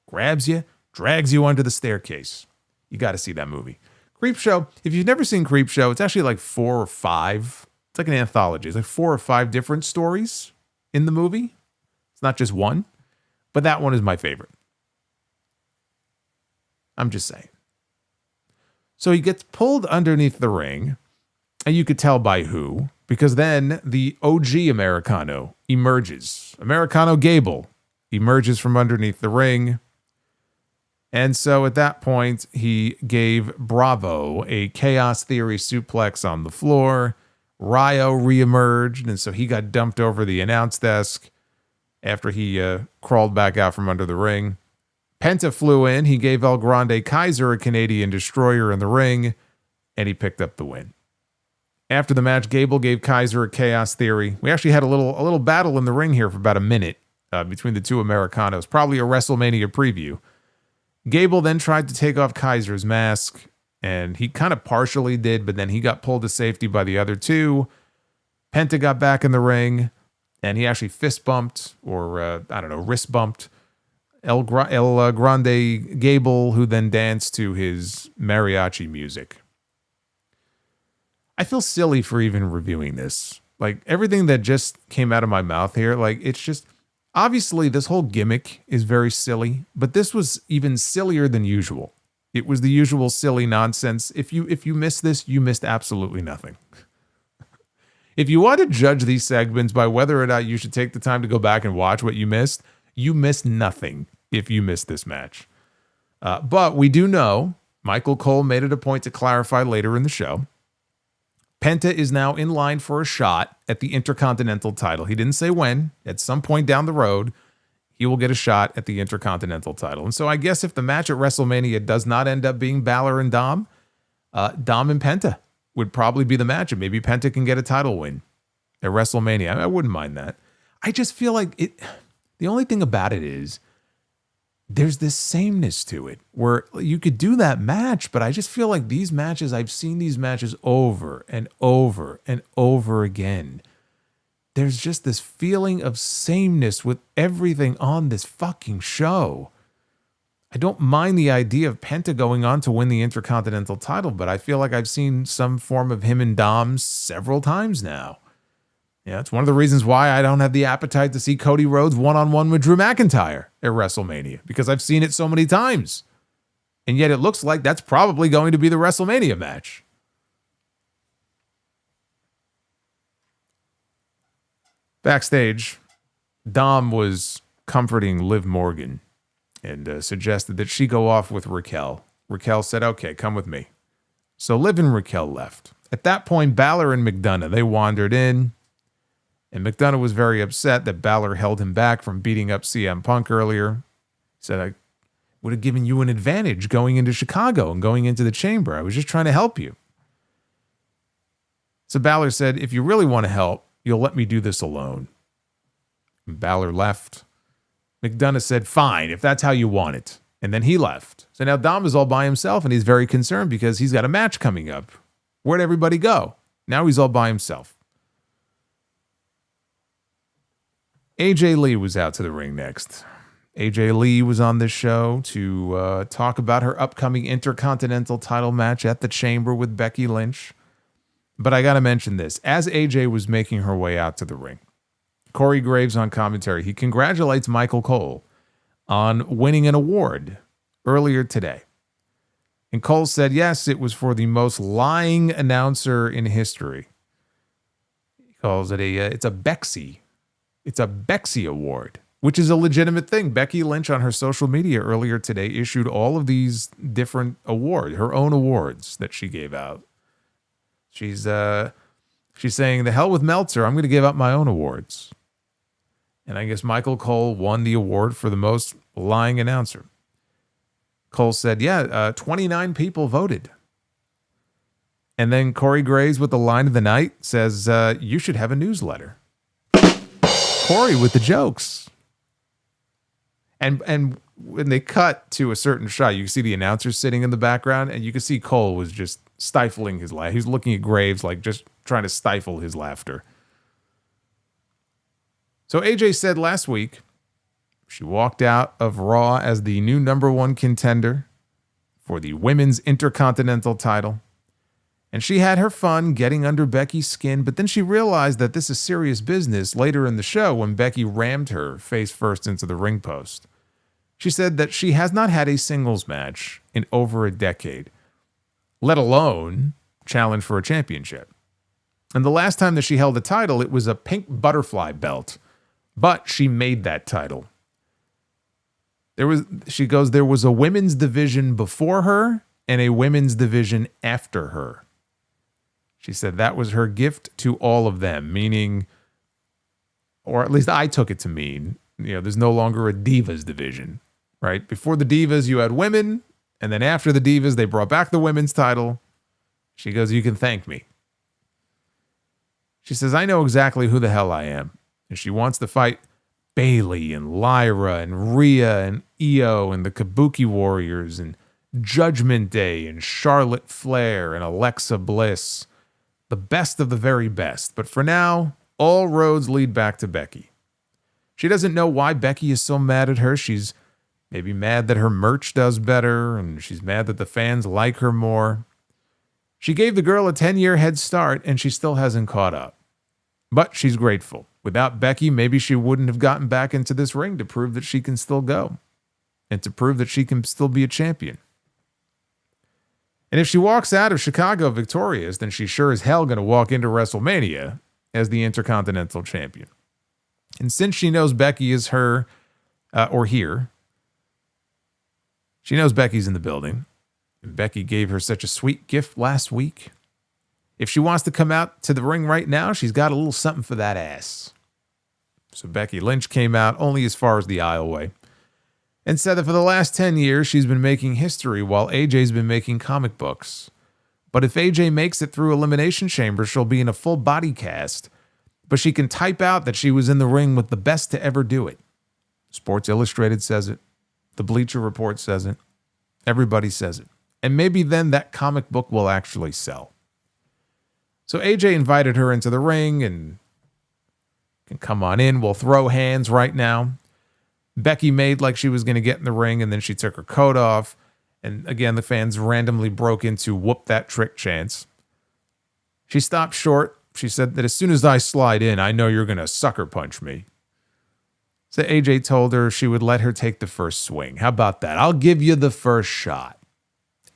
Grabs you, drags you under the staircase. You got to see that movie. Creepshow, if you've never seen Creepshow, it's actually like 4 or 5. It's like an anthology. It's like 4 or 5 different stories in the movie. It's not just one, but that one is my favorite. I'm just saying. So he gets pulled underneath the ring, and you could tell by who, because then the OG Americano emerges. Americano Gable emerges from underneath the ring. And so at that point, he gave Bravo a Chaos Theory suplex on the floor. Rayo reemerged, and so he got dumped over the announce desk after he crawled back out from under the ring. Penta flew in. He gave El Grande Kaiser a Canadian Destroyer in the ring, and he picked up the win. After the match, Gable gave Kaiser a Chaos Theory. We actually had a little battle in the ring here for about a minute between the two Americanos, probably a WrestleMania preview. Gable then tried to take off Kaiser's mask, and he kind of partially did, but then he got pulled to safety by the other two. Penta got back in the ring, and he actually fist bumped, or wrist bumped El Grande Gable, who then danced to his mariachi music. I feel silly for even reviewing this. Like, everything that just came out of my mouth here, like, it's just... Obviously, this whole gimmick is very silly, but this was even sillier than usual. It was the usual silly nonsense. If you missed this, you missed absolutely nothing. If you want to judge these segments by whether or not you should take the time to go back and watch what you missed nothing if you missed this match. But we do know, Michael Cole made it a point to clarify later in the show, Penta is now in line for a shot at the Intercontinental title. He didn't say when. At some point down the road, he will get a shot at the Intercontinental title. And so I guess if the match at WrestleMania does not end up being Bálor and Dom and Penta would probably be the match. And maybe Penta can get a title win. at WrestleMania. I wouldn't mind that. I just feel like it. The only thing about it is there's this sameness to it where you could do that match, but I just feel like these matches, I've seen these matches over and over and over again. There's just this feeling of sameness with everything on this fucking show. I don't mind the idea of Penta going on to win the Intercontinental title, but I feel like I've seen some form of him and Dom several times now. Yeah, it's one of the reasons why I don't have the appetite to see Cody Rhodes one-on-one with Drew McIntyre at WrestleMania, because I've seen it so many times. And yet it looks like that's probably going to be the WrestleMania match. Backstage, Dom was comforting Liv Morgan and suggested that she go off with Raquel. Raquel said, okay, come with me. So Liv and Raquel left. At that point, Bálor and McDonough, they wandered in. And McDonough was very upset that Bálor held him back from beating up CM Punk earlier. He said, I would have given you an advantage going into Chicago and going into the chamber. I was just trying to help you. So Bálor said, if you really want to help, you'll let me do this alone. And Bálor left. McDonough said, fine, if that's how you want it. And then he left. So now Dom is all by himself, and he's very concerned because he's got a match coming up. Where'd everybody go? Now he's all by himself. AJ Lee was out to the ring next. AJ Lee was on this show to talk about her upcoming Intercontinental title match at the Chamber with Becky Lynch. But I got to mention this. As AJ was making her way out to the ring, Corey Graves on commentary, he congratulates Michael Cole on winning an award earlier today. And Cole said, yes, it was for the most lying announcer in history. He calls it it's a Bexy. It's a Bexy Award, which is a legitimate thing. Becky Lynch on her social media earlier today issued all of these different awards, her own awards that she gave out. She's saying, the hell with Meltzer, I'm going to give up my own awards. And I guess Michael Cole won the award for the most lying announcer. Cole said, 29 people voted. And then Corey Graves with the line of the night says, you should have a newsletter. Corey with the jokes. And when they cut to a certain shot, you can see the announcer sitting in the background, and you can see Cole was just stifling his laugh. He's looking at Graves like just trying to stifle his laughter. So AJ said last week she walked out of Raw as the new #1 contender for the Women's Intercontinental title. And she had her fun getting under Becky's skin, but then she realized that this is serious business later in the show when Becky rammed her face first into the ring post. She said that she has not had a singles match in over a decade, let alone challenge for a championship. And the last time that she held a title, it was a pink butterfly belt, but she made that title. There was a women's division before her and a women's division after her. She said that was her gift to all of them, meaning, or at least I took it to mean, there's no longer a Divas division, right? Before the Divas, you had women, and then after the Divas, they brought back the women's title. She goes, you can thank me. She says, I know exactly who the hell I am. And she wants to fight Bayley and Lyra and Rhea and Io and the Kabuki Warriors and Judgment Day and Charlotte Flair and Alexa Bliss. The best of the very best. But for now, all roads lead back to Becky. She doesn't know why Becky is so mad at her. She's maybe mad that her merch does better, and she's mad that the fans like her more. She gave the girl a 10-year head start, and she still hasn't caught up. But she's grateful. Without Becky, maybe she wouldn't have gotten back into this ring to prove that she can still go and to prove that she can still be a champion. And if she walks out of Chicago victorious, then she's sure as hell going to walk into WrestleMania as the Intercontinental Champion. And since she knows Becky is her, or here, she knows Becky's in the building. And Becky gave her such a sweet gift last week. If she wants to come out to the ring right now, she's got a little something for that ass. So Becky Lynch came out only as far as the aisleway and said that for the last 10 years, she's been making history while AJ's been making comic books. But if AJ makes it through Elimination Chamber, she'll be in a full body cast. but she can type out that she was in the ring with the best to ever do it. Sports Illustrated says it. The Bleacher Report says it. Everybody says it. And maybe then that comic book will actually sell. So AJ invited her into the ring and can come on in. We'll throw hands right now. Becky made like she was going to get in the ring, and then she took her coat off. And again, the fans randomly broke into whoop that trick chants. She stopped short. She said that as soon as I slide in, I know you're going to sucker punch me. So AJ told her she would let her take the first swing. How about that? I'll give you the first shot.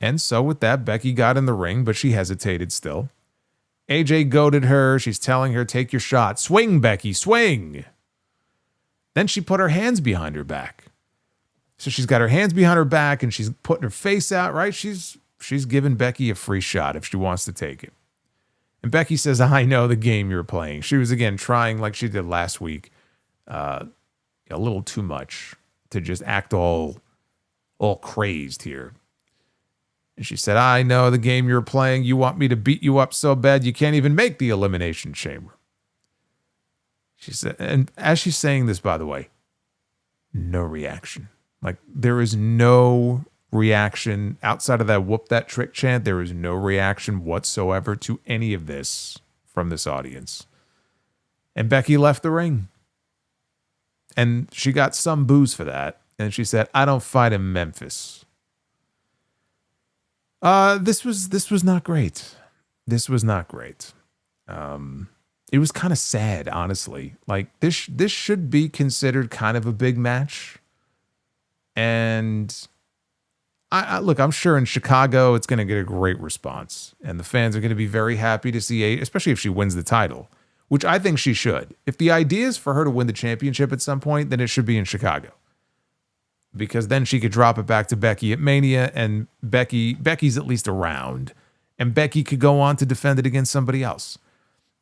And so with that, Becky got in the ring, but she hesitated still. AJ goaded her. She's telling her, take your shot. Swing, Becky, swing. Then she put her hands behind her back. So she's got her hands behind her back and she's putting her face out, right? She's giving Becky a free shot if she wants to take it. And Becky says, I know the game you're playing. She was, again, trying like she did last week, a little too much to just act all crazed here. And she said, I know the game you're playing. You want me to beat you up so bad you can't even make the Elimination Chamber. She said, and as she's saying this, by the way, no reaction. Like, there is no reaction outside of that whoop that trick chant. There is no reaction whatsoever to any of this from this audience. And Becky left the ring. And she got some boos for that. And she said, I don't fight in Memphis. This was not great. This was not great. It was kind of sad, honestly. Like, this should be considered kind of a big match. And I look, I'm sure in Chicago it's going to get a great response. And the fans are going to be very happy to see, especially if she wins the title, which I think she should. If the idea is for her to win the championship at some point, then it should be in Chicago. Because then she could drop it back to Becky at Mania, and Becky's at least around. And Becky could go on to defend it against somebody else.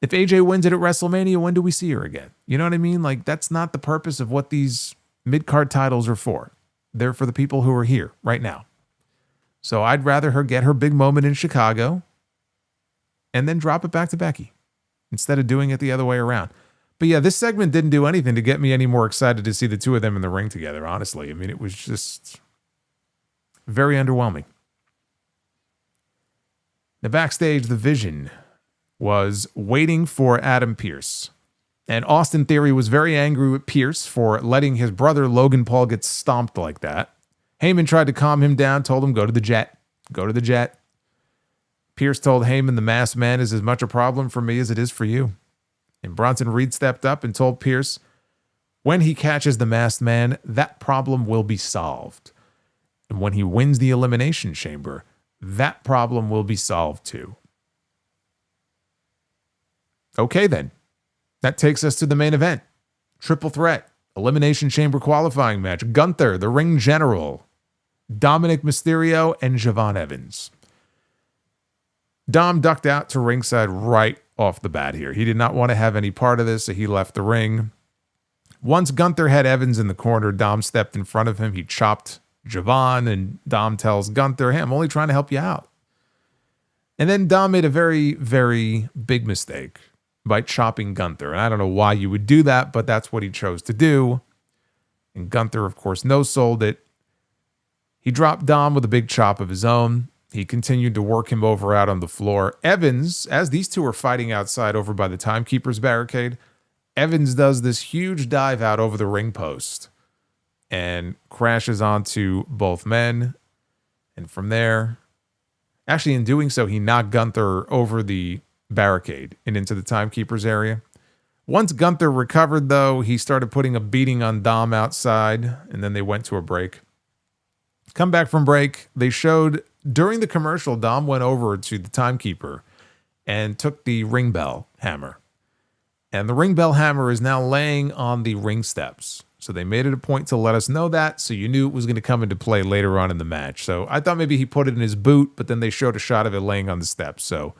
If AJ wins it at WrestleMania, when do we see her again? You know what I mean? Like, that's not the purpose of what these mid-card titles are for. They're for the people who are here right now. So I'd rather her get her big moment in Chicago and then drop it back to Becky instead of doing it the other way around. But yeah, this segment didn't do anything to get me any more excited to see the two of them in the ring together, honestly. I mean, it was just very underwhelming. Now, backstage, the Vision was waiting for Adam Pearce. And Austin Theory was very angry with Pearce for letting his brother Logan Paul get stomped like that. Heyman tried to calm him down, told him, go to the jet. Go to the jet. Pearce told Heyman the masked man is as much a problem for me as it is for you. And Bronson Reed stepped up and told Pearce, when he catches the masked man, that problem will be solved. And when he wins the Elimination Chamber, that problem will be solved too. Okay then. That takes us to the main event. Triple threat. Elimination Chamber qualifying match. Gunther, the ring general. Dominik, Mysterio, and Javon Evans. Dom ducked out to ringside right off the bat here. He did not want to have any part of this, so he left the ring. Once Gunther had Evans in the corner, Dom stepped in front of him. He chopped Javon, and Dom tells Gunther, hey, I'm only trying to help you out. And then Dom made a very, very big mistake by chopping Gunther. And I don't know why you would do that, but that's what he chose to do. And Gunther, of course, no-sold it. He dropped Dom with a big chop of his own. He continued to work him over out on the floor. Evans, as these two are fighting outside over by the Timekeeper's barricade, Evans does this huge dive out over the ring post and crashes onto both men. And from there, actually in doing so, he knocked Gunther over the barricade and into the Timekeeper's area. Once Gunther recovered, though, he started putting a beating on Dom outside, and then they went to a break. Come back from break, they showed during the commercial, Dom went over to the Timekeeper and took the ring bell hammer. And the ring bell hammer is now laying on the ring steps. So they made it a point to let us know that, so you knew it was going to come into play later on in the match. So I thought maybe he put it in his boot, but then they showed a shot of it laying on the steps. So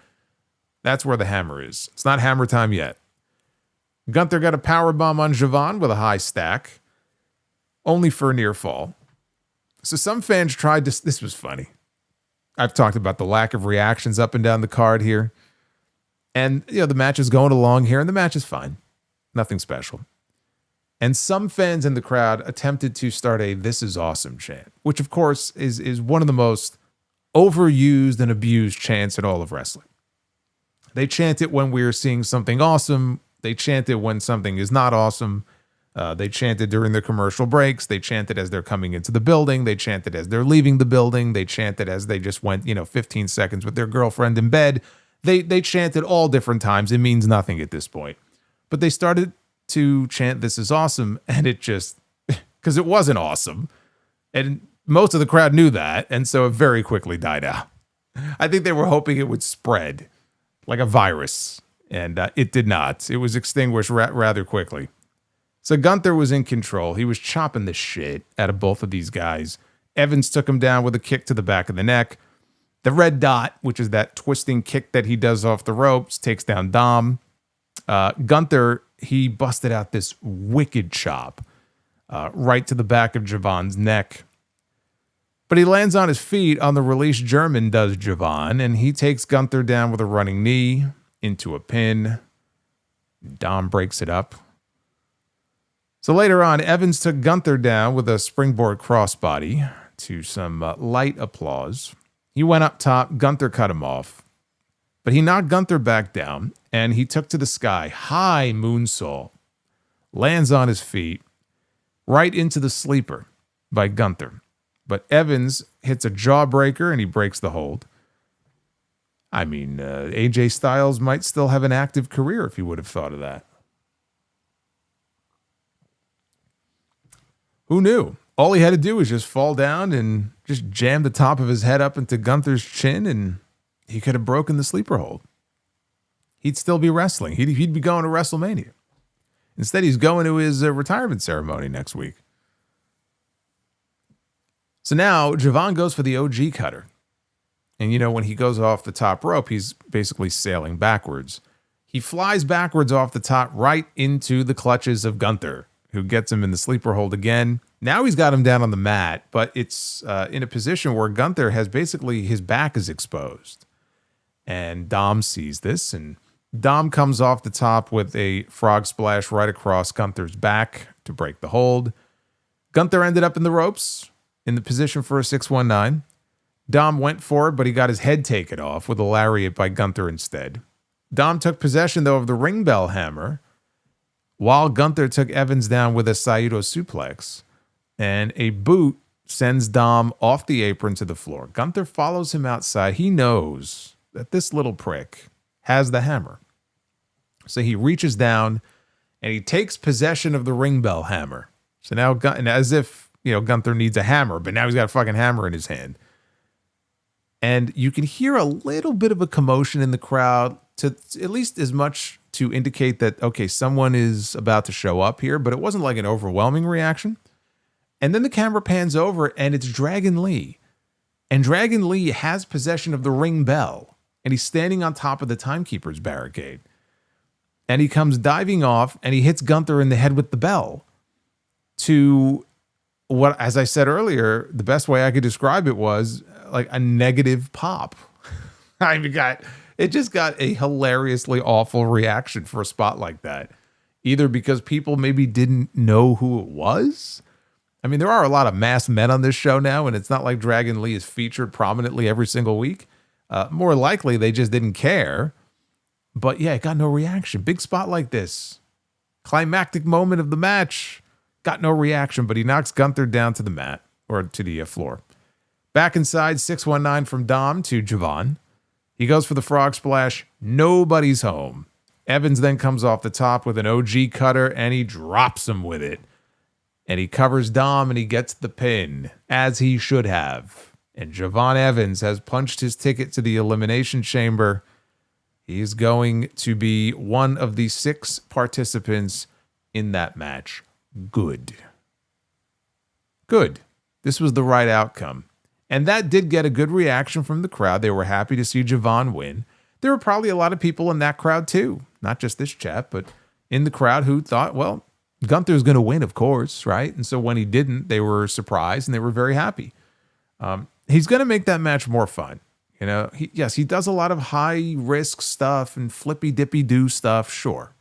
that's where the hammer is. It's not hammer time yet. Gunther got a powerbomb on Javon with a high stack, only for a near fall. So some fans tried to... This was funny. I've talked about the lack of reactions up and down the card here. And, you know, the match is going along here, and the match is fine. Nothing special. And some fans in the crowd attempted to start a "This is awesome" chant, which of course is one of the most overused and abused chants in all of wrestling. They chant it when we're seeing something awesome. They chant it when something is not awesome. They chant it during the commercial breaks. They chant it as they're coming into the building. They chant it as they're leaving the building. They chant it as they just went, 15 seconds with their girlfriend in bed. They chant it all different times. It means nothing at this point. But they started to chant "This is awesome," and it just, because it wasn't awesome. And most of the crowd knew that, and so it very quickly died out. I think they were hoping it would spread like a virus, and it did not. It was extinguished rather quickly. So Gunther was in control. He was chopping the shit out of both of these guys. Evans took him down with a kick to the back of the neck. The red dot, which is that twisting kick that he does off the ropes, takes down Dom. Gunther, he busted out this wicked chop right to the back of Javon's neck. But he lands on his feet. On the release, German does Javon, and he takes Gunther down with a running knee into a pin. Dom breaks it up. So later on, Evans took Gunther down with a springboard crossbody to some light applause. He went up top. Gunther cut him off. But he knocked Gunther back down, and he took to the sky. High moonsault. Lands on his feet. Right into the sleeper by Gunther. But Evans hits a jawbreaker, and he breaks the hold. I mean, AJ Styles might still have an active career if he would have thought of that. Who knew? All he had to do was just fall down and just jam the top of his head up into Gunther's chin, and he could have broken the sleeper hold. He'd still be wrestling. He'd be going to WrestleMania. Instead, he's going to his retirement ceremony next week. So now Javon goes for the OG cutter. And, when he goes off the top rope, he's basically sailing backwards. He flies backwards off the top right into the clutches of Gunther, who gets him in the sleeper hold again. Now he's got him down on the mat, but it's in a position where Gunther has basically, his back is exposed. And Dom sees this, and Dom comes off the top with a frog splash right across Gunther's back to break the hold. Gunther ended up in the ropes, in the position for a 619. Dom went for it, but he got his head taken off with a lariat by Gunther instead. Dom took possession, though, of the ring bell hammer, while Gunther took Evans down with a Saito suplex, and a boot sends Dom off the apron to the floor. Gunther follows him outside. He knows that this little prick has the hammer. So he reaches down, and he takes possession of the ring bell hammer. So now, as if, Gunther needs a hammer, but now he's got a fucking hammer in his hand. And you can hear a little bit of a commotion in the crowd, to at least as much to indicate that, okay, someone is about to show up here, but it wasn't like an overwhelming reaction. And then the camera pans over, and it's Dragon Lee. And Dragon Lee has possession of the ring bell, and he's standing on top of the timekeeper's barricade. And he comes diving off, and he hits Gunther in the head with the bell. To what, as I said earlier, the best way I could describe it was like a negative pop. It just got a hilariously awful reaction for a spot like that. Either because people maybe didn't know who it was. I mean, there are a lot of masked men on this show now, and it's not like Dragon Lee is featured prominently every single week. More likely, they just didn't care. But yeah, it got no reaction. Big spot like this. Climactic moment of the match. Got no reaction, but he knocks Gunther down to the mat, or to the floor. Back inside, 619 from Dom to Javon. He goes for the frog splash. Nobody's home. Evans then comes off the top with an OG cutter, and he drops him with it. And he covers Dom, and he gets the pin, as he should have. And Javon Evans has punched his ticket to the Elimination Chamber. He's going to be one of the 6 participants in that match. Good. This was the right outcome. And that did get a good reaction from the crowd. They were happy to see Javon win. There were probably a lot of people in that crowd too. Not just this chap, but in the crowd who thought, well, Gunther's going to win, of course, right? And so when he didn't, they were surprised and they were very happy. He's going to make that match more fun. He does a lot of high risk stuff and flippy dippy do stuff, sure.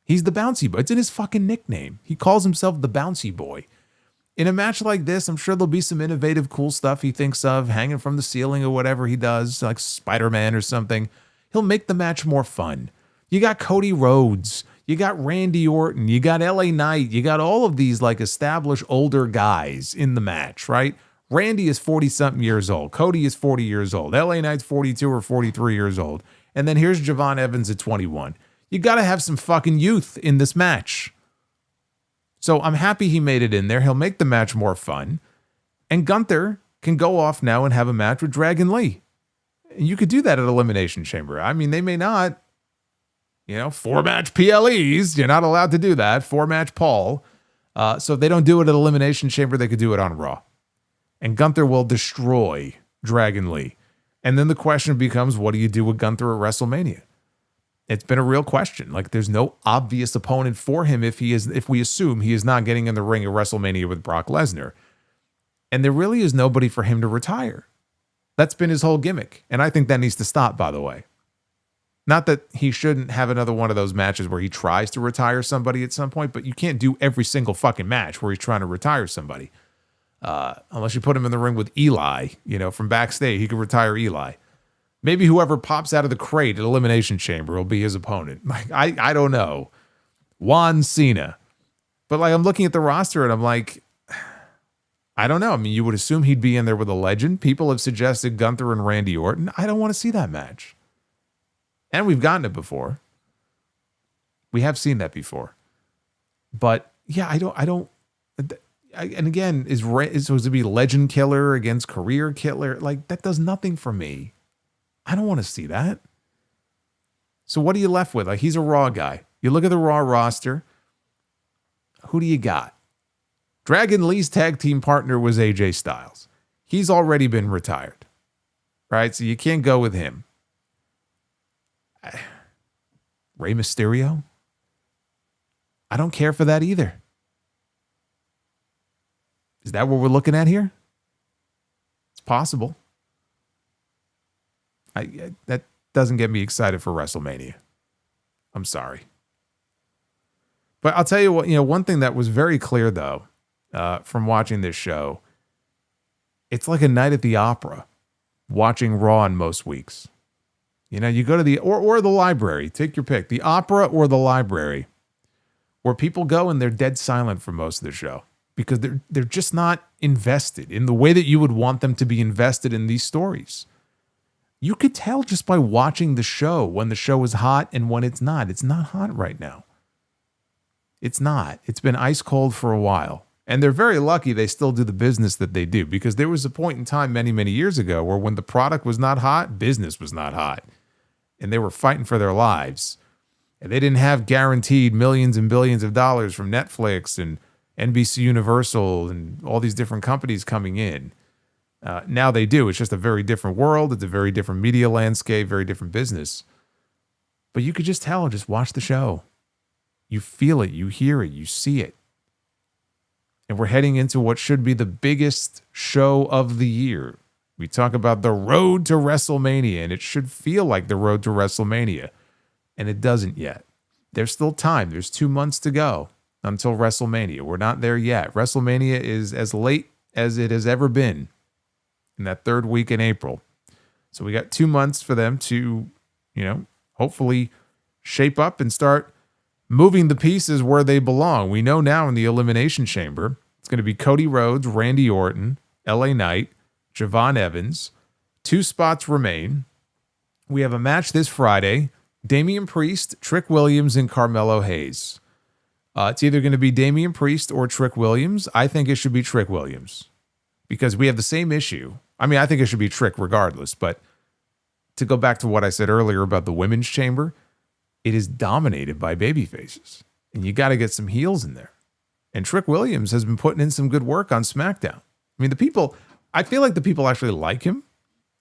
He's the bouncy boy. It's in his fucking nickname. He calls himself the bouncy boy. In a match like this, I'm sure there'll be some innovative, cool stuff he thinks of, hanging from the ceiling or whatever he does, like Spider-Man or something. He'll make the match more fun. You got Cody Rhodes. You got Randy Orton. You got LA Knight. You got all of these like established older guys in the match, right? Randy is 40-something years old. Cody is 40 years old. LA Knight's 42 or 43 years old. And then here's Javon Evans at 21. You got to have some fucking youth in this match. So I'm happy he made it in there. He'll make the match more fun. And Gunther can go off now and have a match with Dragon Lee. You could do that at Elimination Chamber. I mean, they may not. 4-match PLEs. You're not allowed to do that. 4-match Paul. So if they don't do it at Elimination Chamber, they could do it on Raw. And Gunther will destroy Dragon Lee. And then the question becomes, what do you do with Gunther at WrestleMania? It's been a real question. Like, there's no obvious opponent for him if we assume he is not getting in the ring at WrestleMania with Brock Lesnar. And there really is nobody for him to retire. That's been his whole gimmick. And I think that needs to stop, by the way. Not that he shouldn't have another one of those matches where he tries to retire somebody at some point, but you can't do every single fucking match where he's trying to retire somebody. Unless you put him in the ring with Eli, from backstage, he could retire Eli. Maybe whoever pops out of the crate at Elimination Chamber will be his opponent. Like, I don't know. Juan Cena. But like, I'm looking at the roster and I'm like, I don't know. I mean, you would assume he'd be in there with a legend. People have suggested Gunther and Randy Orton. I don't want to see that match. And we've gotten it before. We have seen that before. But yeah, and again, is supposed to be legend killer against career killer. Like, that does nothing for me. I don't want to see that. So what are you left with? Like, he's a Raw guy. You look at the Raw roster. Who do you got? Dragon Lee's tag team partner was AJ Styles. He's already been retired. Right? So you can't go with him. Rey Mysterio? I don't care for that either. Is that what we're looking at here? It's possible. That doesn't get me excited for WrestleMania. I'm sorry. But I'll tell you what, one thing that was very clear, though, from watching this show, it's like a night at the opera, watching Raw on most weeks. You go to the, or the library, take your pick, the opera or the library, where people go and they're dead silent for most of the show because they're just not invested in the way that you would want them to be invested in these stories. You could tell just by watching the show when the show is hot and when it's not. It's not hot right now. It's not. It's been ice cold for a while. And they're very lucky they still do the business that they do, because there was a point in time many, many years ago where when the product was not hot, business was not hot. And they were fighting for their lives. And they didn't have guaranteed millions and billions of dollars from Netflix and NBC Universal and all these different companies coming in. Now they do. It's just a very different world. It's a very different media landscape, very different business. But you could just tell, just watch the show. You feel it, you hear it, you see it. And we're heading into what should be the biggest show of the year. We talk about the road to WrestleMania, and it should feel like the road to WrestleMania. And it doesn't yet. There's still time. There's 2 months to go until WrestleMania. We're not there yet. WrestleMania is as late as it has ever been in that third week in April. So we got 2 months for them to, hopefully shape up and start moving the pieces where they belong. We know now in the Elimination Chamber, it's going to be Cody Rhodes, Randy Orton, LA Knight, Javon Evans. 2 spots remain. We have a match this Friday. Damian Priest, Trick Williams, and Carmelo Hayes. It's either going to be Damian Priest or Trick Williams. I think it should be Trick Williams because we have the same issue. I mean, I think it should be Trick regardless, but to go back to what I said earlier about the Women's Chamber, it is dominated by babyfaces, and you got to get some heels in there. And Trick Williams has been putting in some good work on SmackDown. I mean, I feel like the people actually like him,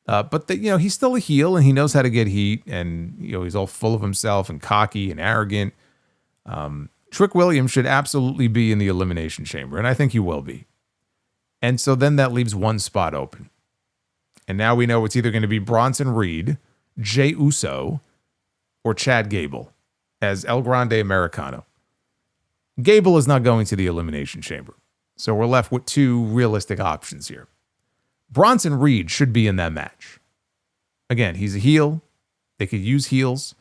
but he's still a heel and he knows how to get heat, and he's all full of himself and cocky and arrogant. Trick Williams should absolutely be in the Elimination Chamber, and I think he will be. And so then that leaves 1 spot open. And now we know it's either going to be Bronson Reed, Jey Uso, or Chad Gable. as El Grande Americano. Gable is not going to the Elimination Chamber. So we're left with two realistic options here. Bronson Reed should be in that match. Again, he's a heel. They could use heels.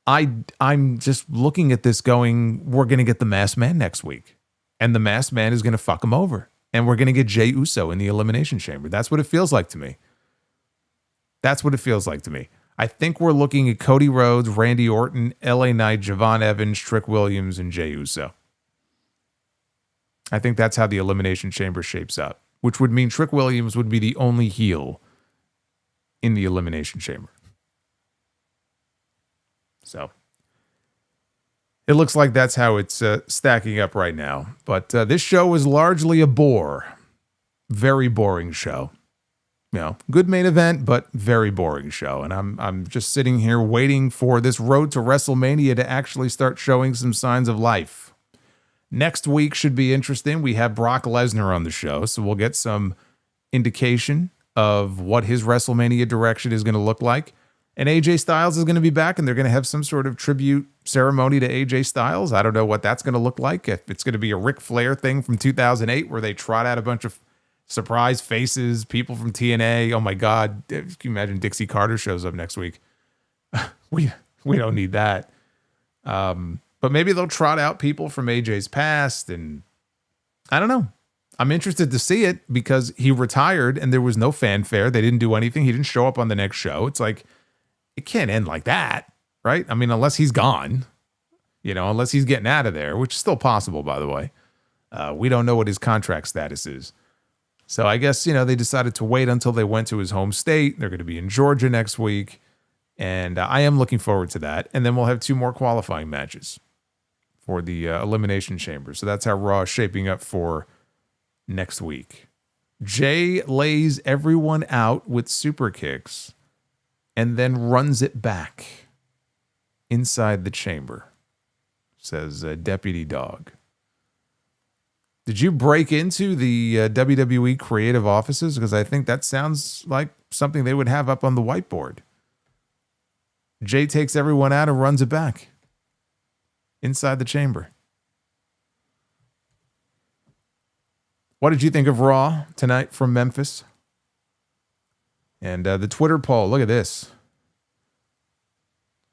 I'm just looking at this going, we're going to get the Masked Man next week. And the Masked Man is going to fuck him over. And we're going to get Jey Uso in the Elimination Chamber. That's what it feels like to me. That's what it feels like to me. I think we're looking at Cody Rhodes, Randy Orton, LA Knight, Javon Evans, Trick Williams, and Jey Uso. I think that's how the Elimination Chamber shapes up, which would mean Trick Williams would be the only heel in the Elimination Chamber. So it looks like that's how it's stacking up right now. But this show is largely a bore. Very boring show. You know, good main event, but very boring show. And I'm just sitting here waiting for this road to WrestleMania to actually start showing some signs of life. Next week should be interesting. We have Brock Lesnar on the show, so we'll get some indication of what his WrestleMania direction is going to look like. And AJ Styles is going to be back, and they're going to have some sort of tribute ceremony to AJ Styles. I don't know what that's going to look like. If it's going to be a Ric Flair thing from 2008 where they trot out a bunch of surprise faces, people from TNA. Oh my God. Can you imagine Dixie Carter shows up next week? We don't need that. But maybe they'll trot out people from AJ's past, and I don't know. I'm interested to see it because he retired and there was no fanfare. They didn't do anything. He didn't show up on the next show. It's like, it can't end like that, right? I mean, unless he's gone, you know, unless he's getting out of there, which is still possible, by the way. We don't know what his contract status is. So I guess, you know, they decided to wait until they went to his home state. They're going to be in Georgia next week. And I am looking forward to that. And then we'll have two more qualifying matches for the Elimination Chamber. So that's how Raw is shaping up for next week. Jay lays everyone out with super kicks and then runs it back inside the chamber, says Deputy Dog. Did you break into the WWE creative offices? Because I think that sounds like something they would have up on the whiteboard. Jay takes everyone out and runs it back inside the chamber. What did you think of Raw tonight from Memphis? And the Twitter poll, look at this.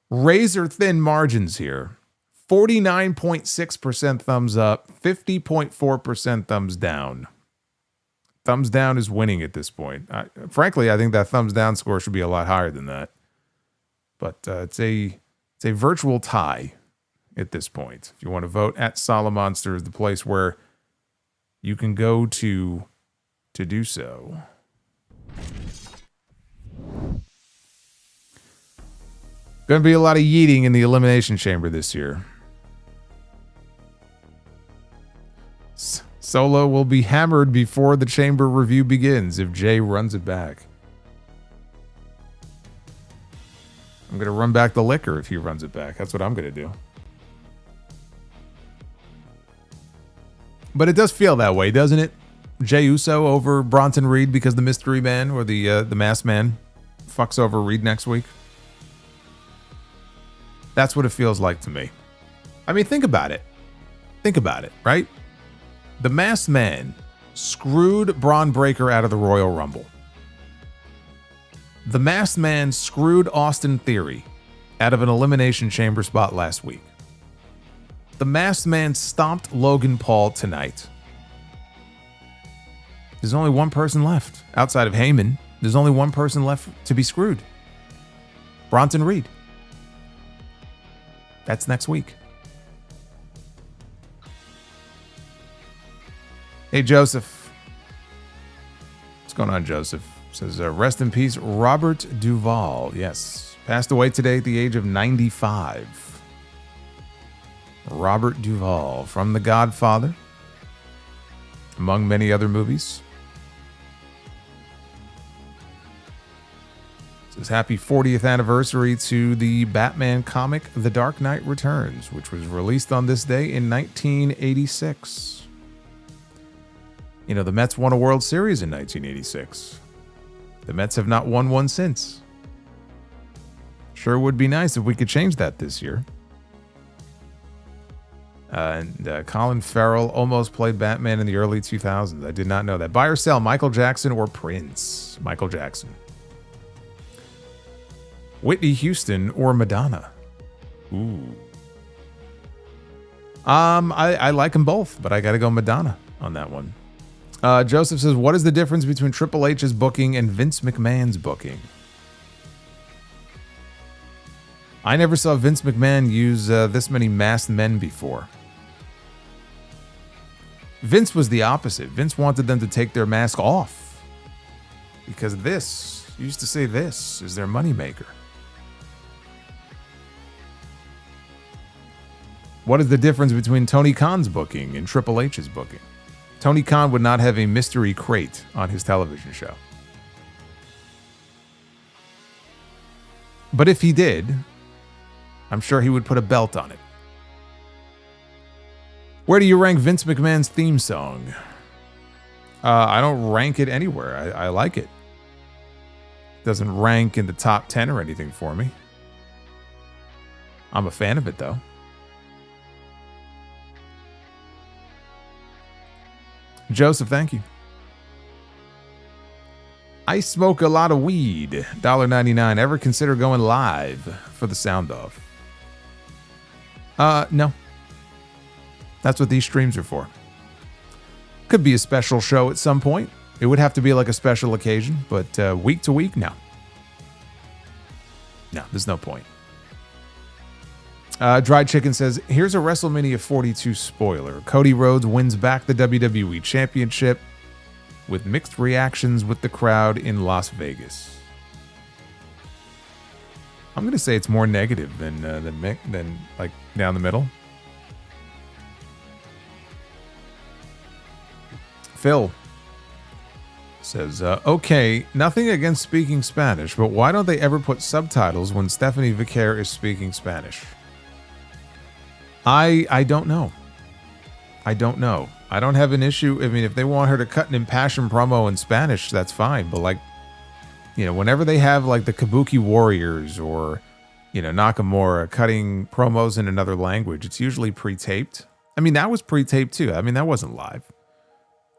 Razor thin margins here. 49.6% thumbs up, 50.4% thumbs down. Thumbs down is winning at this point. Frankly, I think that thumbs down score should be a lot higher than that. But it's a virtual tie at this point. If you want to vote, at Solomonster is the place where you can go to do so. Going to be a lot of yeeting in the Elimination Chamber this year. Solo will be hammered before the chamber review begins if Jay runs it back. I'm going to run back the liquor if he runs it back. That's what I'm going to do. But it does feel that way, doesn't it? Jey Uso over Bronson Reed because the mystery man or the masked man fucks over Reed next week. That's what it feels like to me. I mean, think about it. Think about it, right? The masked man screwed Braun Breaker out of the Royal Rumble. The masked man screwed Austin Theory out of an Elimination Chamber spot last week. The masked man stomped Logan Paul tonight. There's only one person left. Outside of Heyman, there's only one person left to be screwed. Bronson Reed. That's next week. Hey, Joseph. What's going on, Joseph? Says, rest in peace, Robert Duvall. Yes. Passed away today at the age of 95. Robert Duvall from The Godfather, among many other movies. Says happy 40th anniversary to the Batman comic The Dark Knight Returns, which was released on this day in 1986. You know, the Mets won a World Series in 1986. The Mets have not won one since. Sure would be nice if we could change that this year. And Colin Farrell almost played Batman in the early 2000s. I did not know that. Buy or sell, Michael Jackson or Prince? Michael Jackson. Whitney Houston or Madonna? Ooh. I like them both, but I got to go Madonna on that one. Joseph says, what is the difference between Triple H's booking and Vince McMahon's booking? I never saw Vince McMahon use this many masked men before. Vince was the opposite. Vince wanted them to take their mask off. Because this, he used to say this, is their moneymaker. What is the difference between Tony Khan's booking and Triple H's booking? Tony Khan would not have a mystery crate on his television show. But if he did, I'm sure he would put a belt on it. Where do you rank Vince McMahon's theme song? I don't rank it anywhere. I like it. Doesn't rank in the top 10 or anything for me. I'm a fan of it, though. Joseph, thank you. I smoke a lot of weed. $1.99. Ever consider going live for the sound off? No. That's what these streams are for. Could be a special show at some point. It would have to be like a special occasion, but week to week, no. No, there's no point. Dried Chicken says, here's a WrestleMania 42 spoiler. Cody Rhodes wins back the WWE Championship with mixed reactions with the crowd in Las Vegas. I'm going to say it's more negative than like down the middle. Phil says, okay, nothing against speaking Spanish, but why don't they ever put subtitles when Stephanie Vicaire is speaking Spanish? I don't know. I don't know. I don't have an issue. I mean, if they want her to cut an impassioned promo in Spanish, that's fine. But like, you know, whenever they have like the Kabuki Warriors or, you know, Nakamura cutting promos in another language, it's usually pre-taped. I mean, that was pre-taped too. I mean, that wasn't live.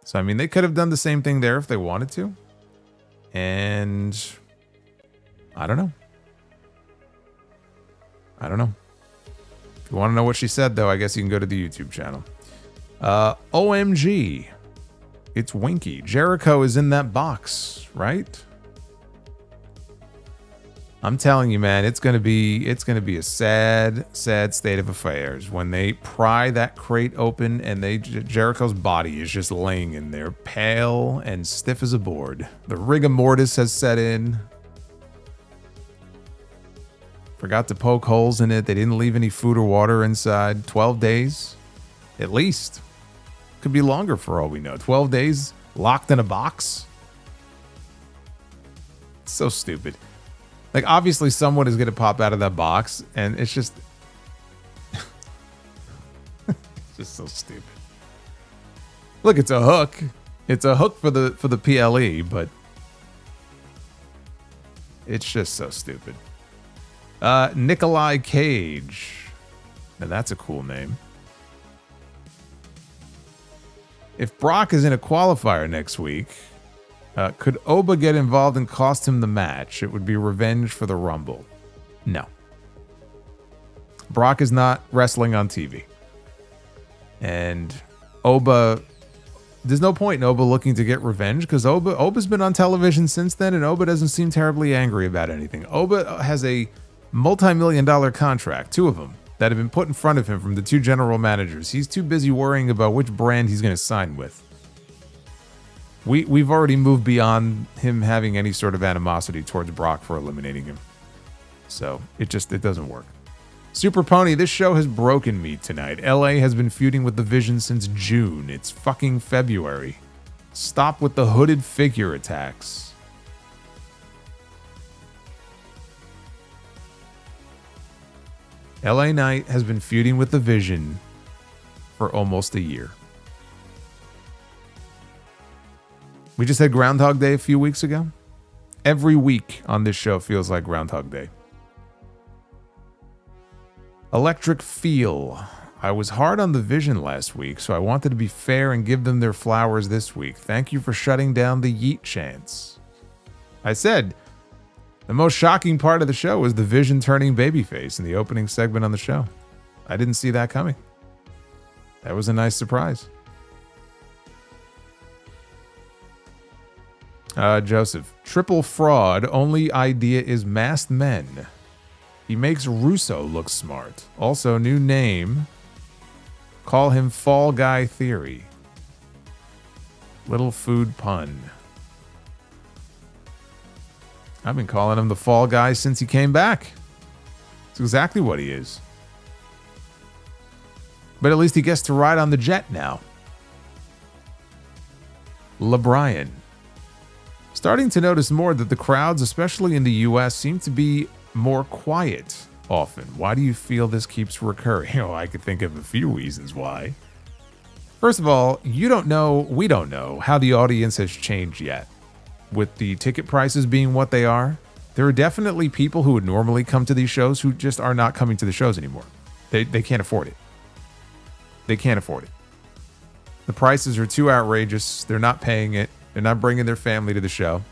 So, I mean, they could have done the same thing there if they wanted to. And I don't know. I don't know. If you want to know what she said, though, I guess you can go to the YouTube channel. OMG. It's Winky. Jericho is in that box, right? I'm telling you, man, it's gonna be a sad, sad state of affairs when they pry that crate open and Jericho's body is just laying in there, pale and stiff as a board. The rigor mortis has set in. Forgot to poke holes in it. They didn't leave any food or water inside. 12 days, at least. Could be longer for all we know. 12 days locked in a box. It's so stupid. Like, obviously someone is going to pop out of that box, and it's just... it's just so stupid. Look, it's a hook. It's a hook for the PLE, but... it's just so stupid. Nikolai Cage. Now, that's a cool name. If Brock is in a qualifier next week... could Oba get involved and cost him the match? It would be revenge for the Rumble. No. Brock is not wrestling on TV. And Oba... there's no point in Oba looking to get revenge because Oba's been on television since then and Oba doesn't seem terribly angry about anything. Oba has a multi-million-dollar contract, 2 of them, that have been put in front of him from the 2 general managers. He's too busy worrying about which brand he's going to sign with. We've already moved beyond him having any sort of animosity towards Brock for eliminating him. So it doesn't work. Super Pony, this show has broken me tonight. LA has been feuding with the Vision since June. It's fucking February. Stop with the hooded figure attacks. LA Knight has been feuding with the Vision for almost a year. We just had Groundhog Day a few weeks ago. Every week on this show feels like Groundhog Day. Electric Feel. I was hard on the Vision last week, so I wanted to be fair and give them their flowers this week. Thank you for shutting down the yeet chants. I said, the most shocking part of the show was the Vision turning babyface in the opening segment on the show. I didn't see that coming. That was a nice surprise. Joseph, triple fraud, only idea is masked men. He makes Russo look smart. Also, new name. Call him Fall Guy Theory. Little food pun. I've been calling him the Fall Guy since he came back. It's exactly what he is. But at least he gets to ride on the jet now. LeBrian. Starting to notice more that the crowds, especially in the US, seem to be more quiet often. Why do you feel this keeps recurring? Oh, I could think of a few reasons why. First of all, we don't know how the audience has changed yet. With the ticket prices being what they are, there are definitely people who would normally come to these shows who just are not coming to the shows anymore. They can't afford it. They can't afford it. The prices are too outrageous. They're not paying it. They're not bringing their family to the show.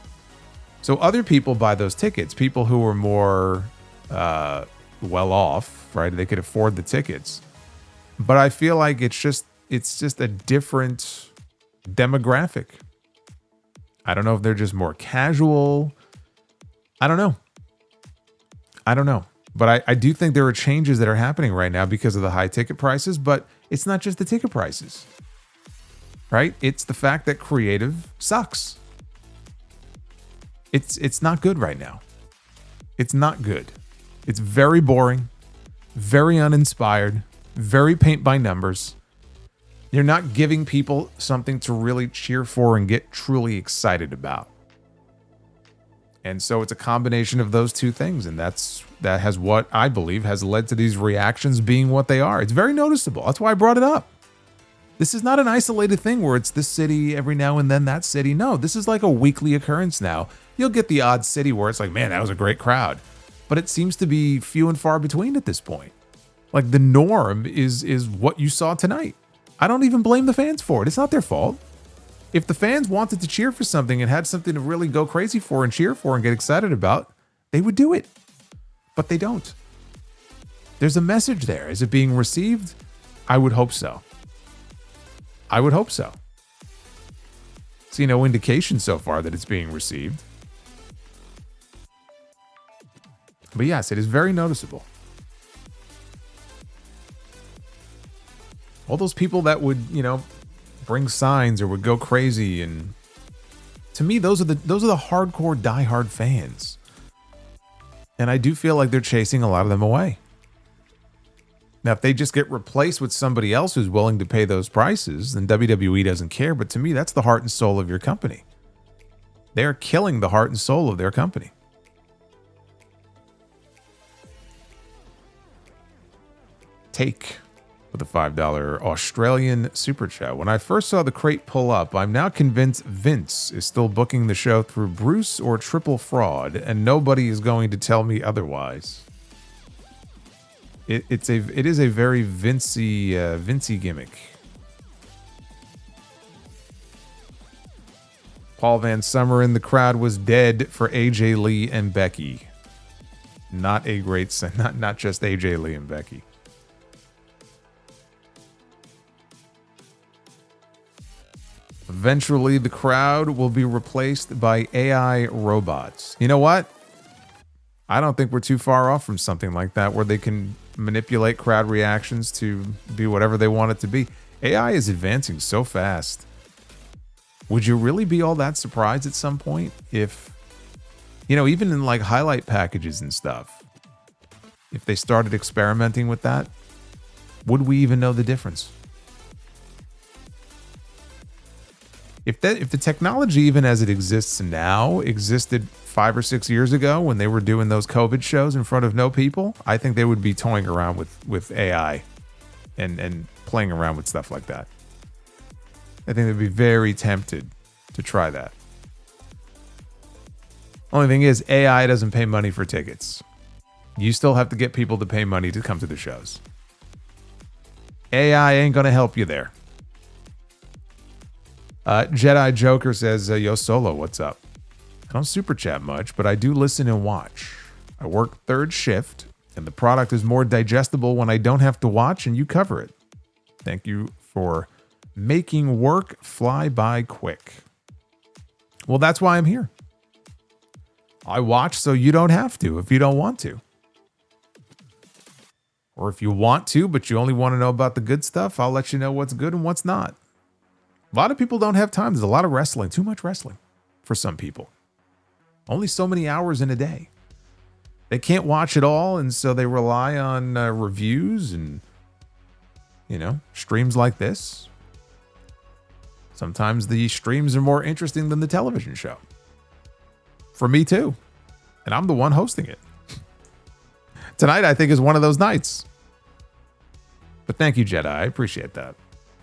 So other people buy those tickets. People who are more well off, right? They could afford the tickets. But I feel like it's just a different demographic. I don't know if they're just more casual. I don't know. But I do think there are changes that are happening right now because of the high ticket prices. But it's not just the ticket prices, right? It's the fact that creative sucks. It's not good right now. It's not good. It's very boring, very uninspired, very paint by numbers. You're not giving people something to really cheer for and get truly excited about. And so it's a combination of those two things. And that has what I believe has led to these reactions being what they are. It's very noticeable. That's why I brought it up. This is not an isolated thing where it's this city every now and then that city. No, this is like a weekly occurrence now. You'll get the odd city where it's like, man, that was a great crowd. But it seems to be few and far between at this point. Like the norm is what you saw tonight. I don't even blame the fans for it. It's not their fault. If the fans wanted to cheer for something and had something to really go crazy for and cheer for and get excited about, they would do it. But they don't. There's a message there. Is it being received? I would hope so. I would hope so. See no indication so far that it's being received. But yes, it is very noticeable. All those people that would, bring signs or would go crazy, and to me, those are the hardcore, diehard fans. And I do feel like they're chasing a lot of them away. Now, if they just get replaced with somebody else who's willing to pay those prices, then WWE doesn't care. But to me, that's the heart and soul of your company. They're killing the heart and soul of their company. Take with a $5 Australian super chat. When I first saw the crate pull up, I'm now convinced Vince is still booking the show through Bruce or Triple Fraud, and nobody is going to tell me otherwise. It is a very Vincey gimmick. Paul Van Summer in the crowd was dead for AJ Lee and Becky. Not a great, not just AJ Lee and Becky. Eventually, the crowd will be replaced by AI robots. You know what? I don't think we're too far off from something like that where they can manipulate crowd reactions to be whatever they want it to be. AI is advancing so fast. Would you really be all that surprised at some point if, even in like highlight packages and stuff, if they started experimenting with that, would we even know the difference? If the technology, even as it exists now, existed 5 or 6 years ago when they were doing those COVID shows in front of no people, I think they would be toying around with AI and playing around with stuff like that. I think they'd be very tempted to try that. Only thing is, AI doesn't pay money for tickets. You still have to get people to pay money to come to the shows. AI ain't going to help you there. Jedi Joker says, yo, Solo, what's up? I don't super chat much, but I do listen and watch. I work third shift, and the product is more digestible when I don't have to watch and you cover it. Thank you for making work fly by quick. Well, that's why I'm here. I watch so you don't have to if you don't want to. Or if you want to, but you only want to know about the good stuff, I'll let you know what's good and what's not. A lot of people don't have time. There's a lot of wrestling, too much wrestling for some people. Only so many hours in a day. They can't watch it all, and so they rely on reviews and, you know, streams like this. Sometimes the streams are more interesting than the television show. For me, too. And I'm the one hosting it. Tonight, I think, is one of those nights. But thank you, Jedi. I appreciate that.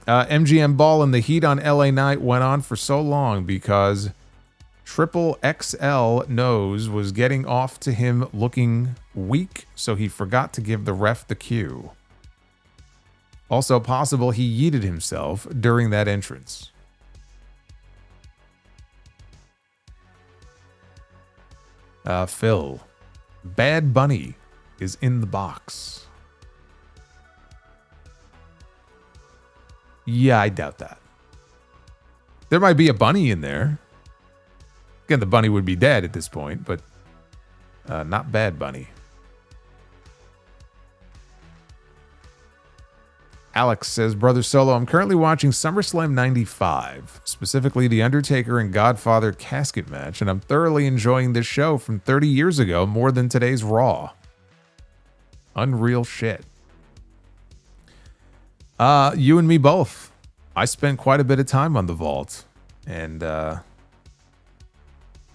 MGM Ball and the heat on LA Knight went on for so long because Triple XL Nose was getting off to him looking weak, so he forgot to give the ref the cue. Also possible he yeeted himself during that entrance. Phil. Bad Bunny is in the box. Yeah, I doubt that. There might be a bunny in there. Again, the bunny would be dead at this point, but not Bad Bunny. Alex says, Brother Solo, I'm currently watching SummerSlam 95, specifically the Undertaker and Godfather casket match, and I'm thoroughly enjoying this show from 30 years ago more than today's Raw. Unreal shit. You and me both. I spent quite a bit of time on the vault, and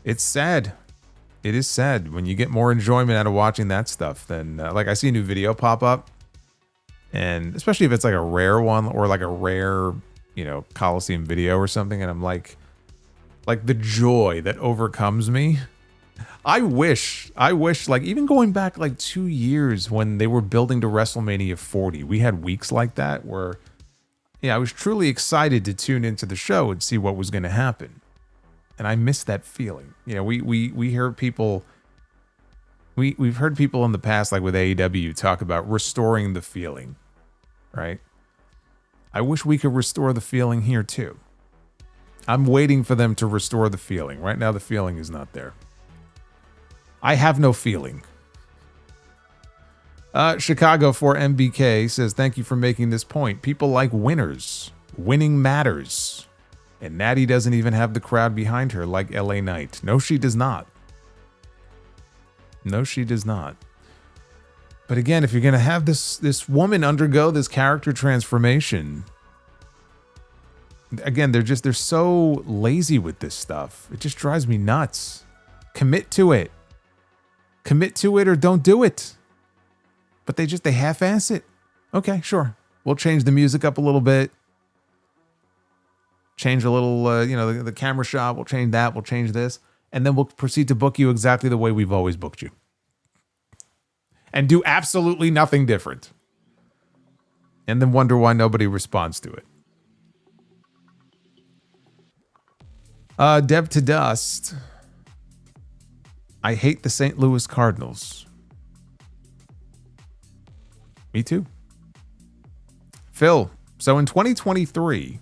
it's sad. It is sad when you get more enjoyment out of watching that stuff than like I see a new video pop up, and especially if it's like a rare one or like a rare, you know, Coliseum video or something, and I'm like the joy that overcomes me. I wish like even going back like 2 years when they were building to WrestleMania 40, we had weeks like that where, yeah, I was truly excited to tune into the show and see what was going to happen. And I miss that feeling. You know, we hear people, we've heard people in the past, like with AEW, talk about restoring the feeling, right? I wish we could restore the feeling here too. I'm waiting for them to restore the feeling. Right now, the feeling is not there. I have no feeling. Chicago for MBK says, thank you for making this point. People like winners. Winning matters. And Nattie doesn't even have the crowd behind her like LA Knight. No, she does not. No, she does not. But again, if you're going to have this woman undergo this character transformation, again, they're so lazy with this stuff. It just drives me nuts. Commit to it. Commit to it or don't do it. But they half-ass it. Okay, sure. We'll change the music up a little bit. Change a little, you know, the camera shot. We'll change that. We'll change this. And then we'll proceed to book you exactly the way we've always booked you. And do absolutely nothing different. And then wonder why nobody responds to it. Dev to Dust. I hate the St. Louis Cardinals. Me too. Phil, so in 2023,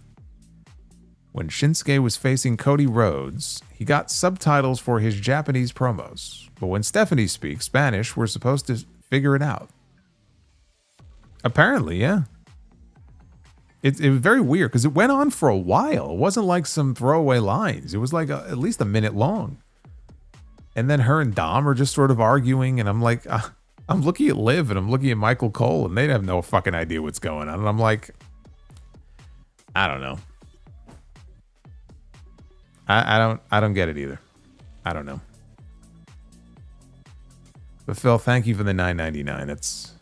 when Shinsuke was facing Cody Rhodes, he got subtitles for his Japanese promos. But when Stephanie speaks Spanish, we're supposed to figure it out. Apparently, yeah. It was very weird because it went on for a while. It wasn't like some throwaway lines. It was like at least a minute long. And then her and Dom are just sort of arguing, and I'm like, I'm looking at Liv and I'm looking at Michael Cole, and they have no fucking idea what's going on. And I'm like, I don't know. I don't get it either. I don't know. But Phil, thank you for the $9.99. It's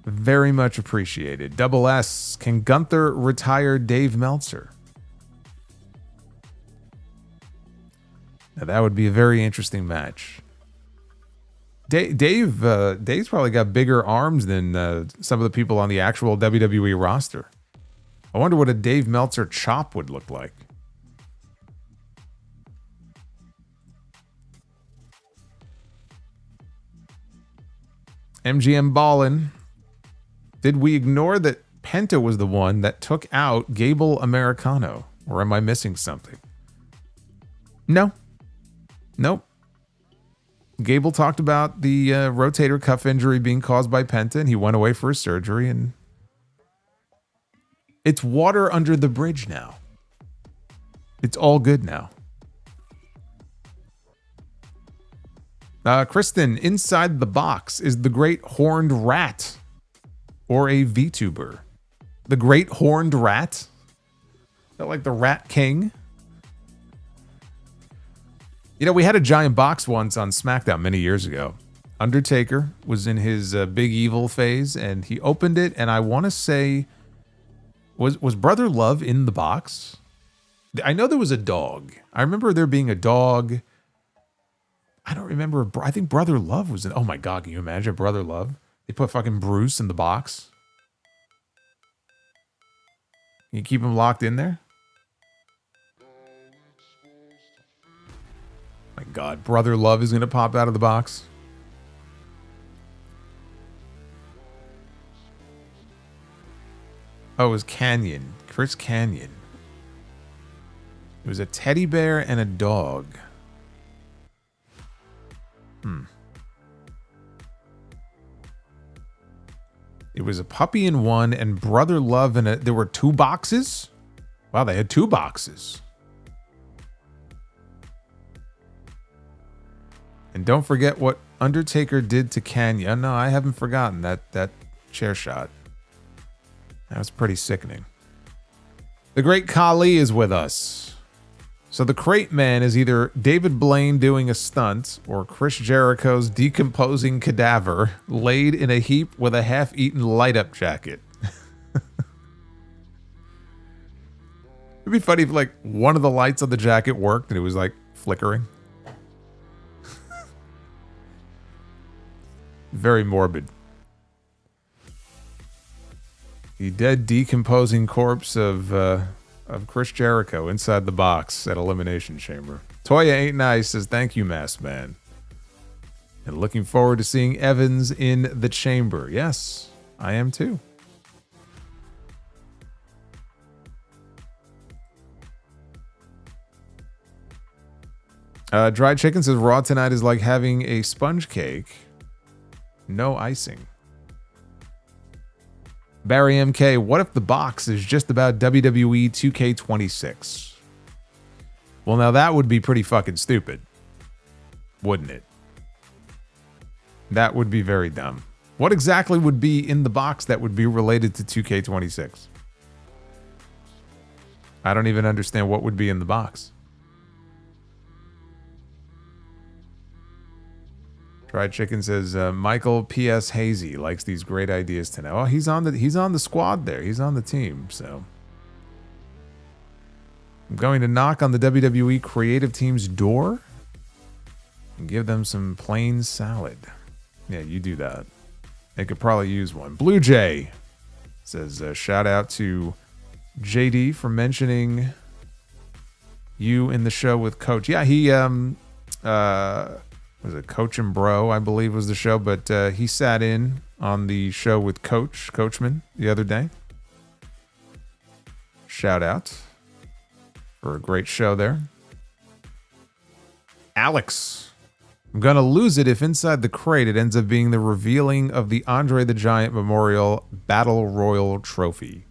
very much appreciated. Double S, can Gunther retire Dave Meltzer? Now that would be a very interesting match. Dave's probably got bigger arms than some of the people on the actual WWE roster. I wonder what a Dave Meltzer chop would look like. MGM Ballin. Did we ignore that Penta was the one that took out Gable Americano? Or am I missing something? No. Nope. Gable talked about the rotator cuff injury being caused by Penta, and he went away for his surgery, and it's water under the bridge now. It's all good now. Kristen, inside the box is the Great Horned Rat or a VTuber. The Great Horned Rat? Is that like the Rat King? You know, we had a giant box once on SmackDown many years ago. Undertaker was in his big evil phase, and he opened it, and I want to say, was Brother Love in the box? I know there was a dog. I remember there being a dog. I don't remember. I think Brother Love was in. Oh my God, can you imagine Brother Love? They put fucking Bruce in the box. Can you keep him locked in there? My God, Brother Love is going to pop out of the box. Oh, it was Canyon. Chris Canyon. It was a teddy bear and a dog. It was a puppy in one and Brother Love in a... There were 2 boxes? Wow, they had 2 boxes. And don't forget what Undertaker did to Canyon. No, I haven't forgotten that chair shot. That was pretty sickening. The great Khali is with us. So the crate man is either David Blaine doing a stunt or Chris Jericho's decomposing cadaver laid in a heap with a half-eaten light-up jacket. It'd be funny if like one of the lights on the jacket worked and it was like flickering. Very morbid. The dead decomposing corpse of Chris Jericho inside the box at Elimination Chamber. Toya Ain't Nice says, thank you, Masked Man. And looking forward to seeing Evans in the chamber. Yes, I am too. Dried Chicken says, Raw tonight is like having a sponge cake. No icing. Barry MK, what if the box is just about WWE 2K26? Well, now that would be pretty fucking stupid. Wouldn't it? That would be very dumb. What exactly would be in the box that would be related to 2K26? I don't even understand what would be in the box. Fried Chicken says Michael P.S. Hazy likes these great ideas tonight. Oh, he's on the squad there. He's on the team. So I'm going to knock on the WWE creative team's door and give them some plain salad. Yeah, you do that. They could probably use one. Blue Jay says shout out to JD for mentioning you in the show with Coach. Yeah, he was it Coach and Bro, I believe was the show, but he sat in on the show with Coachman the other day. Shout out for a great show there. Alex, I'm going to lose it if inside the crate it ends up being the revealing of the Andre the Giant Memorial Battle Royal Trophy.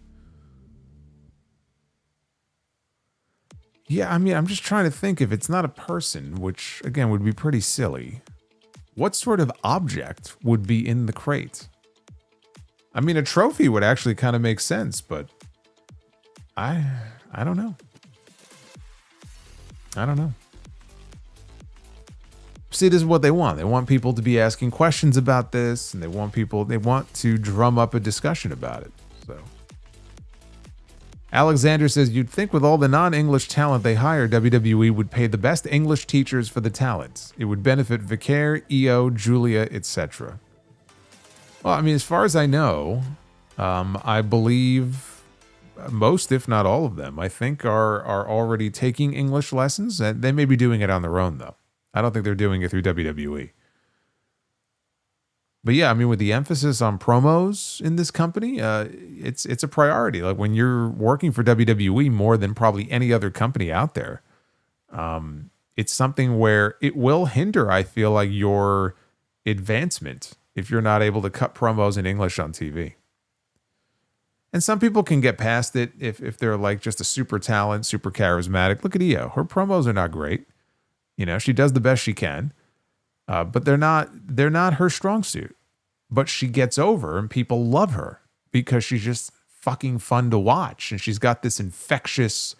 Yeah, I mean, I'm just trying to think if it's not a person, which, again, would be pretty silly. What sort of object would be in the crate? I mean, a trophy would actually kind of make sense, but I don't know. I don't know. See, this is what they want. They want people to be asking questions about this, and they want to drum up a discussion about it. So Alexander says, you'd think with all the non-English talent they hire, WWE would pay the best English teachers for the talents. It would benefit Vicaire, EO, Julia, etc. Well, I mean, as far as I know, I believe most, if not all of them, I think are already taking English lessons. And they may be doing it on their own, though. I don't think they're doing it through WWE. But yeah, I mean, with the emphasis on promos in this company, it's a priority. Like when you're working for WWE more than probably any other company out there, it's something where it will hinder, I feel like, your advancement if you're not able to cut promos in English on TV. And some people can get past it if they're like just a super talent, super charismatic. Look at Io. Her promos are not great. You know, she does the best she can. But they're not her strong suit. But she gets over and people love her because she's just fucking fun to watch. And she's got this infectious,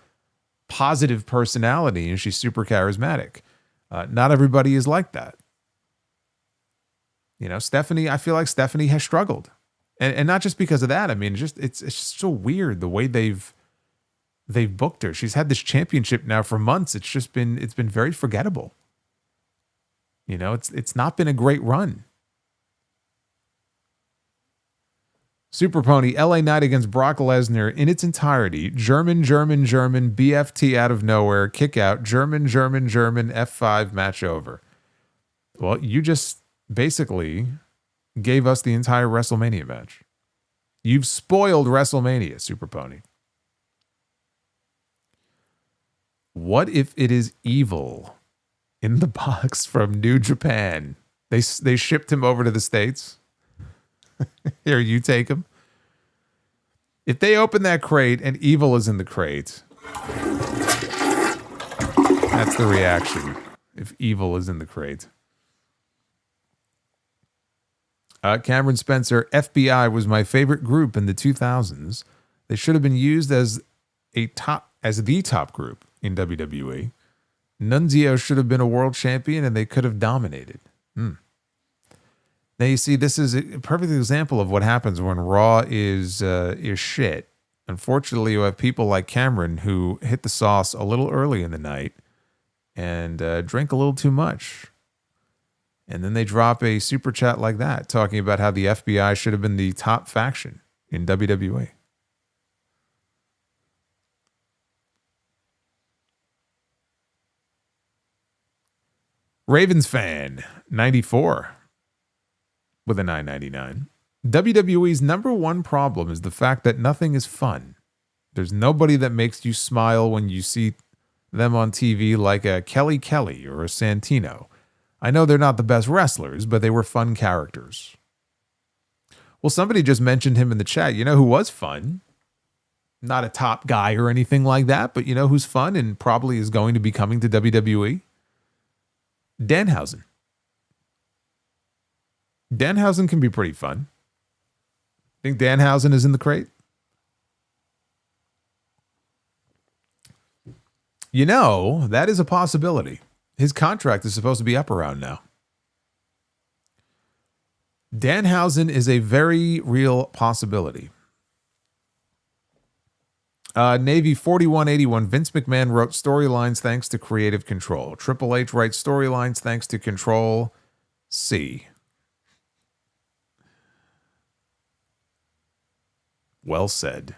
positive personality and she's super charismatic. Not everybody is like that. You know, Stephanie, I feel like Stephanie has struggled. And not just because of that. I mean, it's just so weird the way they've booked her. She's had this championship now for months. It's been very forgettable. You know, it's not been a great run. Super Pony, LA Knight against Brock Lesnar in its entirety. German, BFT out of nowhere, kick out, German, F5 match over. Well, you just basically gave us the entire WrestleMania match. You've spoiled WrestleMania, Super Pony. What if it is Evil in the box from New Japan? They shipped him over to the States. Here, you take him. If they open that crate and Evil is in the crate, that's the reaction. If Evil is in the crate. Cameron Spencer, FBI was my favorite group in the 2000s. They should have been used as the top group in WWE. Nunzio should have been a world champion and they could have dominated. Now you see, this is a perfect example of what happens when Raw is shit. Unfortunately, you have people like Cameron who hit the sauce a little early in the night and drink a little too much. And then they drop a super chat like that, talking about how the FBI should have been the top faction in WWE. Ravens fan, 94. With a $9.99. WWE's number one problem is the fact that nothing is fun. There's nobody that makes you smile when you see them on TV like a Kelly Kelly or a Santino. I know they're not the best wrestlers, but they were fun characters. Well, somebody just mentioned him in the chat. You know who was fun? Not a top guy or anything like that, but you know who's fun and probably is going to be coming to WWE? Danhausen. Danhausen can be pretty fun. Think Danhausen is in the crate? You know, that is a possibility. His contract is supposed to be up around now. Danhausen is a very real possibility. Navy 4181, Vince McMahon wrote storylines thanks to creative control. Triple H writes storylines thanks to Control C. Well said.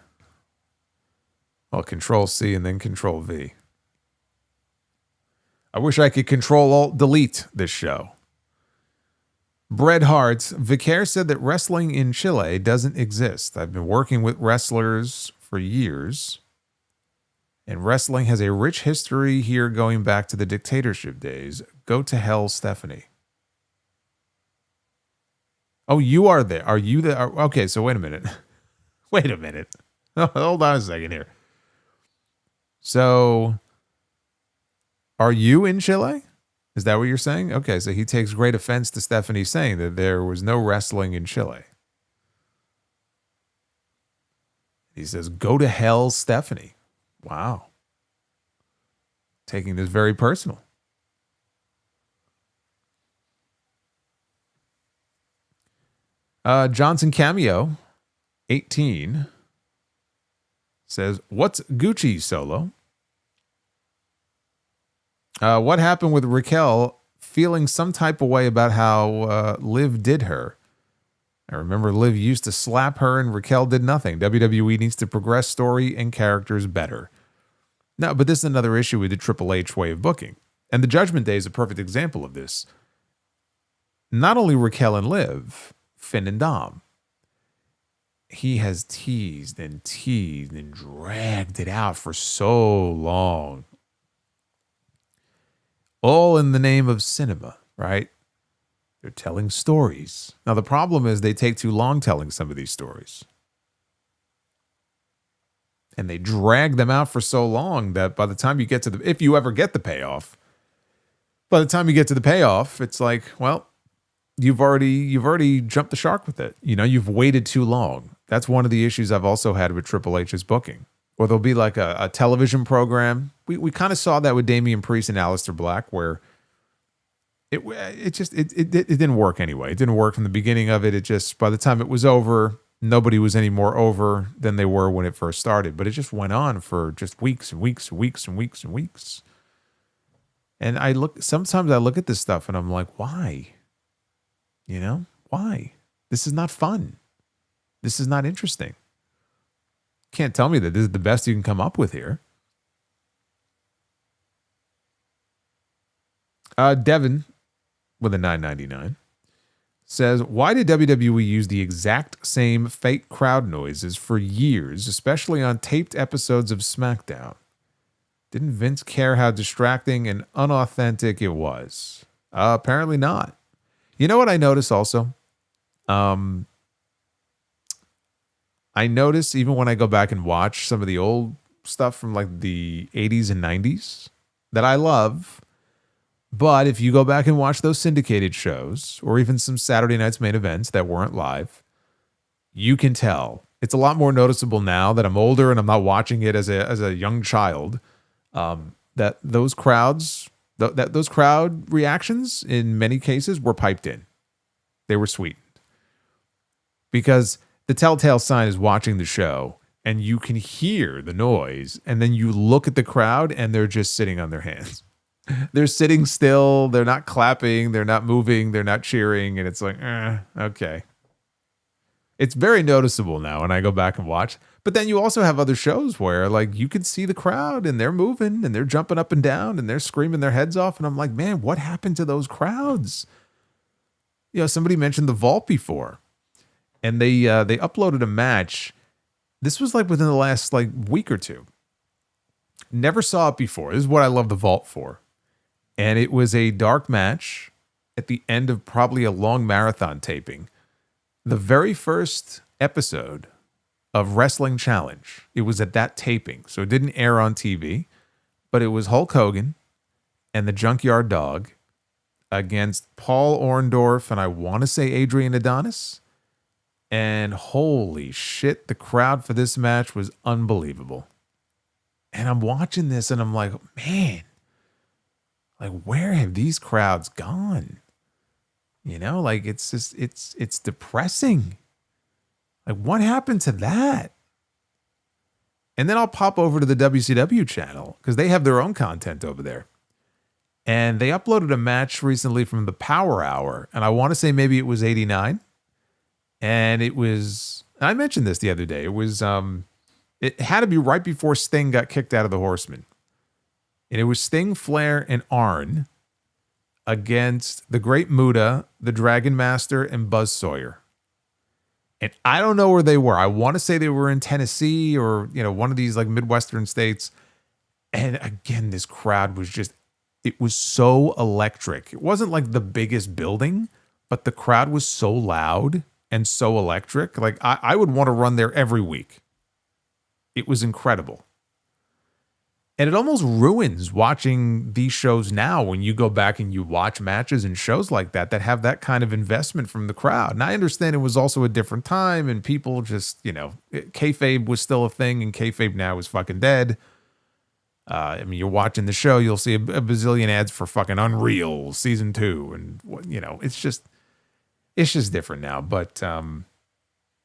Well, Control C and then Control V. I wish I could Control Alt Delete this show. Bret Hart, Vicaire said that wrestling in Chile doesn't exist. I've been working with wrestlers for years, and wrestling has a rich history here going back to the dictatorship days. Go to hell, Stephanie. Oh, you are there. Are you there? Okay, so wait a minute. Wait a minute. Hold on a second here. So, are you in Chile? Is that what you're saying? Okay, so he takes great offense to Stephanie saying that there was no wrestling in Chile. He says, go to hell, Stephanie. Wow. Taking this very personal. Johnson Cameo, 18, says, what's Gucci, Solo? What happened with Raquel feeling some type of way about how Liv did her? I remember Liv used to slap her and Raquel did nothing. WWE needs to progress story and characters better. No, but this is another issue with the Triple H way of booking. And the Judgment Day is a perfect example of this. Not only Raquel and Liv, Finn and Dom. He has teased and dragged it out for so long. All in the name of cinema, right? They're telling stories. Now, the problem is they take too long telling some of these stories. And they drag them out for so long that by the time you get to if you ever get the payoff, by the time you get to the payoff, it's like, well, you've already jumped the shark with it. You know, you've waited too long. That's one of the issues I've also had with Triple H's booking. Or there'll be like a television program. We kind of saw that with Damian Priest and Aleister Black, where it didn't work anyway. It didn't work from the beginning of it. It just, by the time it was over, nobody was any more over than they were when it first started. But it just went on for just weeks and weeks and weeks and weeks and weeks. And sometimes I look at this stuff and I'm like, why? You know, why? This is not fun. This is not interesting. Can't tell me that this is the best you can come up with here. Devin, with a $9.99, says, why did WWE use the exact same fake crowd noises for years, especially on taped episodes of SmackDown? Didn't Vince care how distracting and unauthentic it was? Apparently not. You know what I notice also? I notice even when I go back and watch some of the old stuff from like the 80s and 90s that I love. But if you go back and watch those syndicated shows or even some Saturday Night's Main Events that weren't live, you can tell. It's a lot more noticeable now that I'm older and I'm not watching it as a young child, that those crowds, those crowd reactions in many cases were piped in. They were sweetened. Because the telltale sign is watching the show and you can hear the noise and then you look at the crowd and they're just sitting on their hands. They're sitting still. They're not clapping. They're not moving. They're not cheering. And it's like, okay. It's very noticeable now when I go back and watch. But then you also have other shows where like you can see the crowd and they're moving and they're jumping up and down and they're screaming their heads off. And I'm like, man, what happened to those crowds? You know, somebody mentioned the Vault before. And they uploaded a match. This was like within the last like week or two. Never saw it before. This is what I love the Vault for. And it was a dark match at the end of probably a long marathon taping. The very first episode of Wrestling Challenge. It was at that taping. So it didn't air on TV. But it was Hulk Hogan and the Junkyard Dog against Paul Orndorff and I want to say Adrian Adonis. And holy shit, the crowd for this match was unbelievable. And I'm watching this and I'm like, man, like where have these crowds gone? You know, like it's just, it's depressing. Like what happened to that? And then I'll pop over to the WCW channel because they have their own content over there. And they uploaded a match recently from the Power Hour. And I want to say maybe it was 89. And it was, I mentioned this the other day. It was, it had to be right before Sting got kicked out of the Horsemen. And it was Sting, Flair, and Arn against the Great Muta, the Dragon Master, and Buzz Sawyer. And I don't know where they were. I want to say they were in Tennessee or, you know, one of these like Midwestern states. And again, this crowd was just, it was so electric. It wasn't like the biggest building, but the crowd was so loud and so electric. Like I would want to run there every week. It was incredible. And it almost ruins watching these shows now when you go back and you watch matches and shows like that have that kind of investment from the crowd. And I understand it was also a different time and people just, you know, kayfabe was still a thing and kayfabe now is fucking dead. I mean, you're watching the show, you'll see a bazillion ads for fucking Unreal season 2. And, you know, it's just different now. But,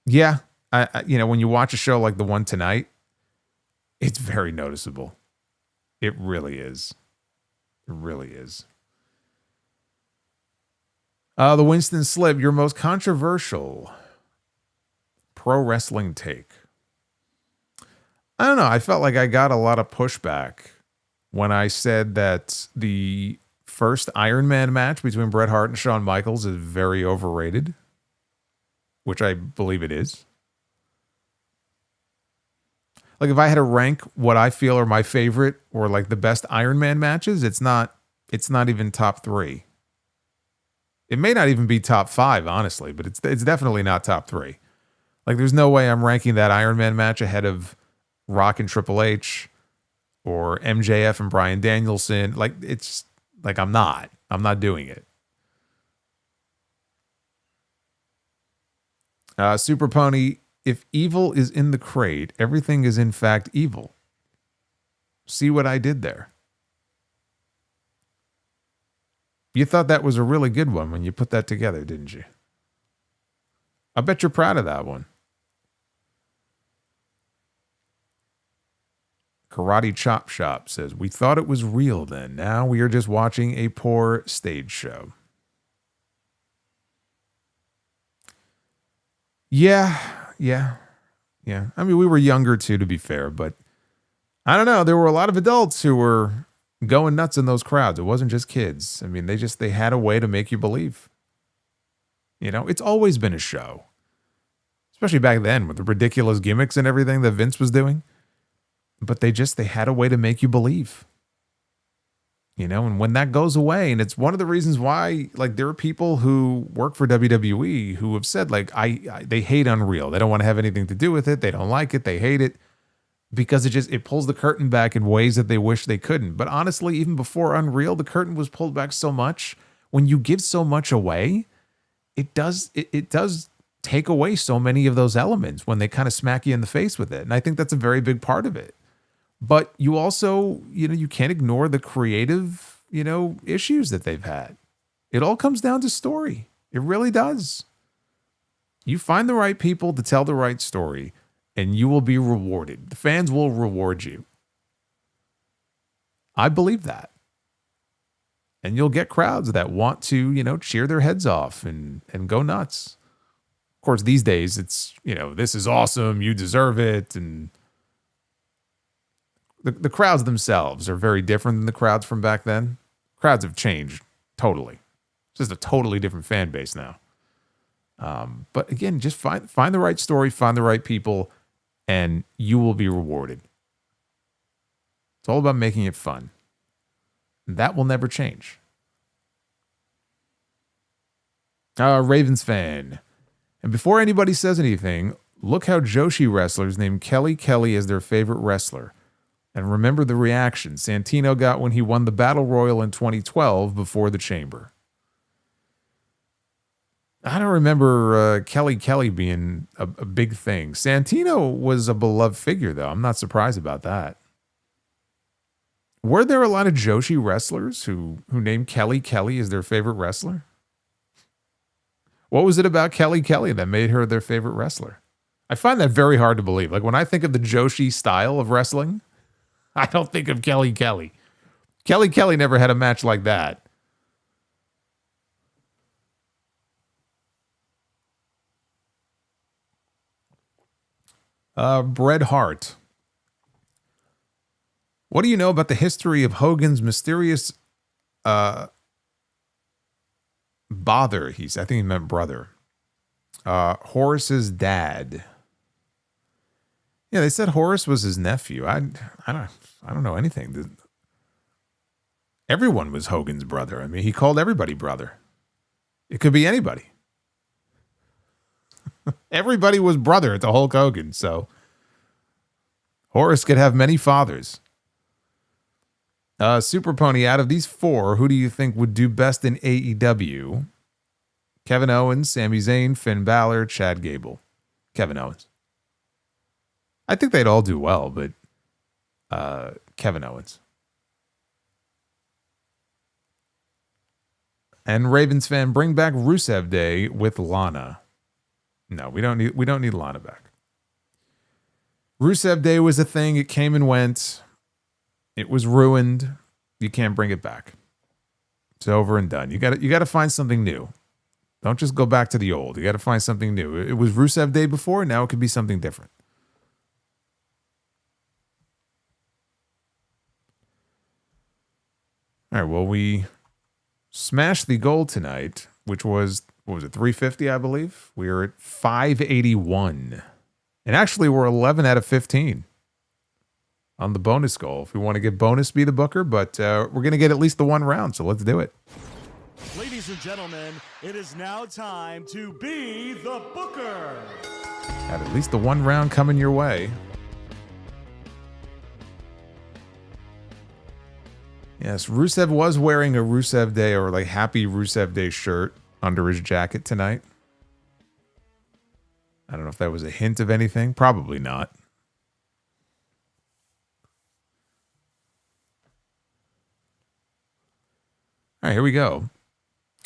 yeah, I you know, when you watch a show like the one tonight, it's very noticeable. It really is. It really is. The Winston Slip, your most controversial pro wrestling take. I don't know. I felt like I got a lot of pushback when I said that the first Iron Man match between Bret Hart and Shawn Michaels is very overrated, which I believe it is. Like, if I had to rank what I feel are my favorite or like the best Iron Man matches, it's not even top 3. It may not even be top 5, honestly, but it's definitely not top 3. Like, there's no way I'm ranking that Iron Man match ahead of Rock and Triple H or MJF and Bryan Danielson. Like, it's like, I'm not doing it. Super Pony, if evil is in the crate, everything is in fact evil. See what I did there? You thought that was a really good one when you put that together, didn't you? I bet you're proud of that one. Karate Chop Shop says, we thought it was real then. Now we are just watching a poor stage show. Yeah. I mean, we were younger too, to be fair, but I don't know. There were a lot of adults who were going nuts in those crowds. It wasn't just kids. I mean, they had a way to make you believe. You know, it's always been a show, especially back then with the ridiculous gimmicks and everything that Vince was doing. But they had a way to make you believe. You know, and when that goes away, and it's one of the reasons why, like, there are people who work for WWE who have said, like, they hate Unreal. They don't want to have anything to do with it. They don't like it. They hate it because it pulls the curtain back in ways that they wish they couldn't. But honestly, even before Unreal, the curtain was pulled back so much. When you give so much away, it does take away so many of those elements when they kind of smack you in the face with it. And I think that's a very big part of it. But you also, you know, you can't ignore the creative, you know, issues that they've had. It all comes down to story. It really does. You find the right people to tell the right story, and you will be rewarded. The fans will reward you. I believe that. And you'll get crowds that want to, you know, cheer their heads off and go nuts. Of course, these days it's, you know, this is awesome, you deserve it, and the crowds themselves are very different than the crowds from back then. Crowds have changed totally. It's just a totally different fan base now. But again, just find the right story, find the right people, and you will be rewarded. It's all about making it fun. And that will never change. Ravens fan. And before anybody says anything, look how Joshi wrestlers named Kelly Kelly as their favorite wrestler. And remember the reaction Santino got when he won the Battle Royal in 2012 before the Chamber. I don't remember Kelly Kelly being a big thing. Santino was a beloved figure, though. I'm not surprised about that. Were there a lot of Joshi wrestlers who named Kelly Kelly as their favorite wrestler? What was it about Kelly Kelly that made her their favorite wrestler? I find that very hard to believe. Like, when I think of the Joshi style of wrestling, I don't think of Kelly Kelly. Kelly Kelly never had a match like that. Bret Hart. What do you know about the history of Hogan's mysterious bother? I think he meant brother. Horace's dad. Yeah, they said Horace was his nephew. I don't know anything. Everyone was Hogan's brother. I mean, he called everybody brother. It could be anybody. Everybody was brother to Hulk Hogan, so Horace could have many fathers. Super Pony, out of these four, who do you think would do best in AEW? Kevin Owens, Sami Zayn, Finn Balor, Chad Gable. Kevin Owens. I think they'd all do well, but Kevin Owens. And Ravens fan, bring back Rusev Day with Lana. No, we don't need Lana back. Rusev Day was a thing. It came and went. It was ruined. You can't bring it back. It's over and done. You got to find something new. Don't just go back to the old. You got to find something new. It was Rusev Day before. Now it could be something different. All right, well, we smashed the goal tonight, which was, what was it, 350, I believe? We were at 581. And actually, we're 11 out of 15 on the bonus goal. If we want to get bonus, be the booker, but we're going to get at least the one round, so let's do it. Ladies and gentlemen, it is now time to be the booker. Got at least the one round coming your way. Yes, Rusev was wearing a Rusev Day or like Happy Rusev Day shirt under his jacket tonight. I don't know if that was a hint of anything. Probably not. All right, here we go.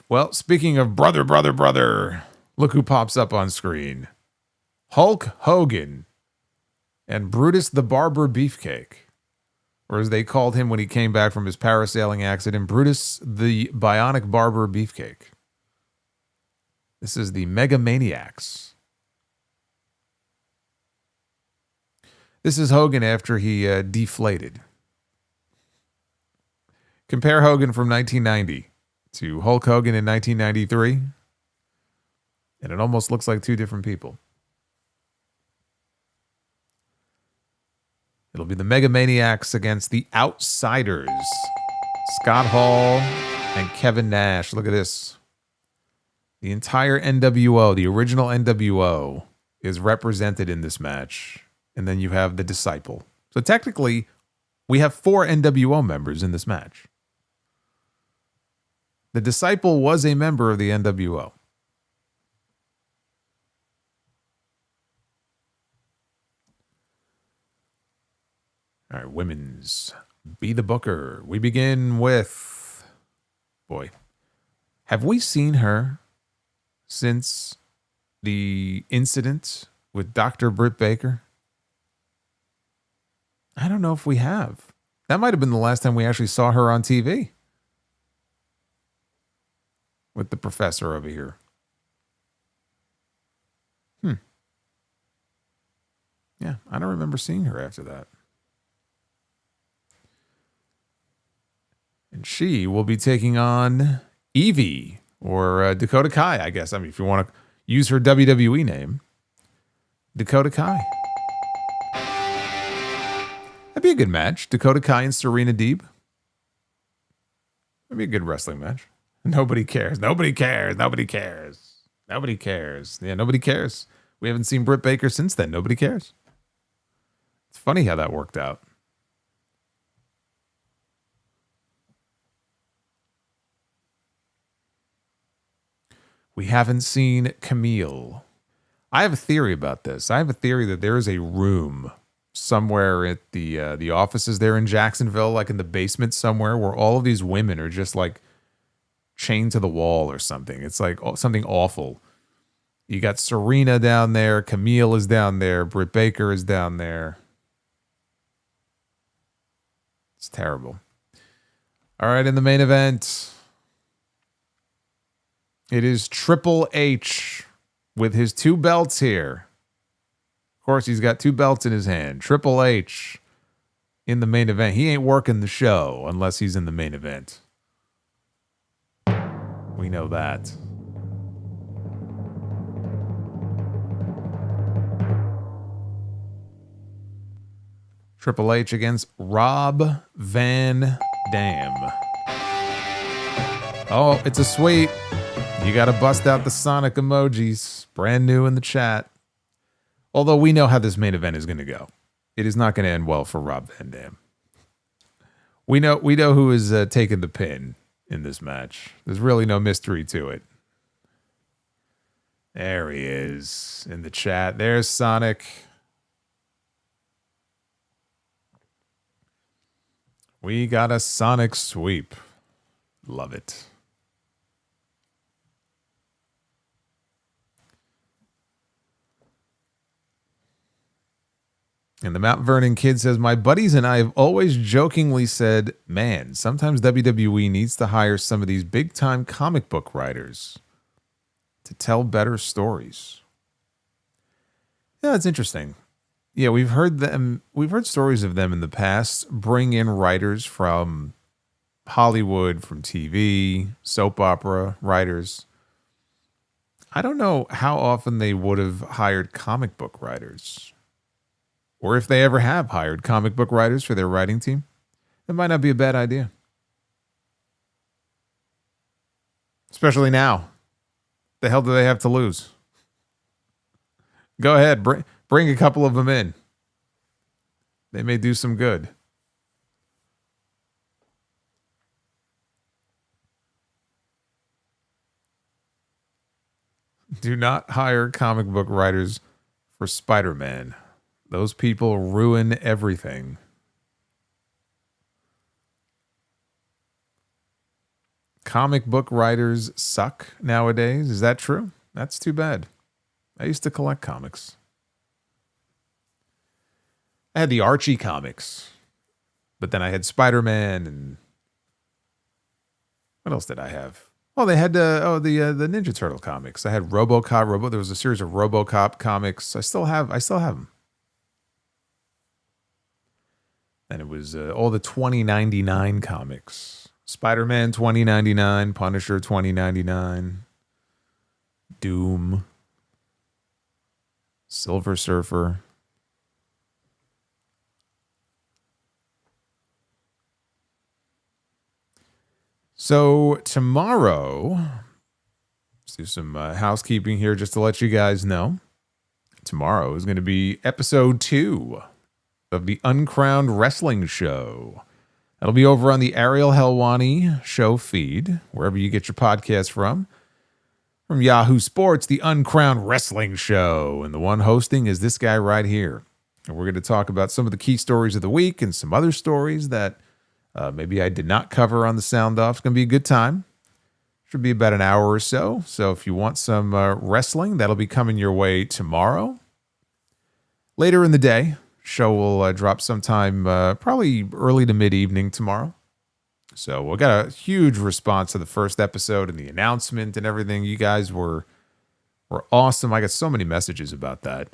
Well, speaking of brother, look who pops up on screen. Hulk Hogan and Brutus the Barber Beefcake. Or as they called him when he came back from his parasailing accident, Brutus the Bionic Barber Beefcake. This is the Mega Maniacs. This is Hogan after he deflated. Compare Hogan from 1990 to Hulk Hogan in 1993, and it almost looks like two different people. It'll be the Mega Maniacs against the Outsiders. Scott Hall and Kevin Nash. Look at this. The entire NWO, the original NWO, is represented in this match. And then you have the Disciple. So technically, we have 4 NWO members in this match. The Disciple was a member of the NWO. All right, women's Be the Booker. We begin with, boy, have we seen her since the incident with Dr. Britt Baker? I don't know if we have. That might have been the last time we actually saw her on TV. With the professor over here. Yeah, I don't remember seeing her after that. And she will be taking on Evie, or Dakota Kai, I guess. I mean, if you want to use her WWE name. Dakota Kai. That'd be a good match. Dakota Kai and Serena Deeb. That'd be a good wrestling match. Nobody cares. Nobody cares. Nobody cares. Nobody cares. Yeah, nobody cares. We haven't seen Britt Baker since then. Nobody cares. It's funny how that worked out. We haven't seen Camille. I have a theory about this. I have a theory that there is a room somewhere at the offices there in Jacksonville, like in the basement somewhere, where all of these women are just like chained to the wall or something. It's like something awful. You got Serena down there. Camille is down there. Britt Baker is down there. It's terrible. All right, in the main event, it is Triple H with his 2 belts here. Of course, he's got 2 belts in his hand. Triple H in the main event. He ain't working the show unless he's in the main event. We know that. Triple H against Rob Van Dam. Oh, it's a sweep. You got to bust out the Sonic emojis. Brand new in the chat. Although we know how this main event is going to go. It is not going to end well for Rob Van Dam. We know who is taking the pin in this match. There's really no mystery to it. There he is in the chat. There's Sonic. We got a Sonic sweep. Love it. And the Mount Vernon kid says, my buddies and I have always jokingly said, man, sometimes WWE needs to hire some of these big-time comic book writers. to tell better stories. Yeah, it's interesting. Yeah, we've heard stories of them in the past bring in writers from Hollywood, from TV, soap opera writers. I don't know how often they would have hired comic book writers, or if they ever have hired comic book writers for their writing team. It might not be a bad idea. Especially now. The hell do they have to lose? Go ahead, bring a couple of them in. They may do some good. Do not hire comic book writers for Spider-Man. Those people ruin everything. Comic book writers suck nowadays. Is that true? That's too bad. I used to collect comics. I had the Archie comics, but then I had Spider-Man, and what else did I have? Oh, they had the Ninja Turtle comics. I had RoboCop. There was a series of RoboCop comics. I still have them. And it was all the 2099 comics. Spider-Man 2099, Punisher 2099, Doom, Silver Surfer. So tomorrow, let's do some housekeeping here just to let you guys know. Tomorrow is going to be episode 2 of the Uncrowned Wrestling Show. That'll be over on the Ariel Helwani show feed, wherever you get your podcast from. From Yahoo Sports, the Uncrowned Wrestling Show. And the one hosting is this guy right here. And we're going to talk about some of the key stories of the week and some other stories that maybe I did not cover on the Sound Off. It's going to be a good time. Should be about an hour or so. So if you want some wrestling, that'll be coming your way tomorrow. Later in the day, show will drop sometime probably early to mid-evening tomorrow. So we got a huge response to the first episode and the announcement and everything. You guys were awesome. I got so many messages about that.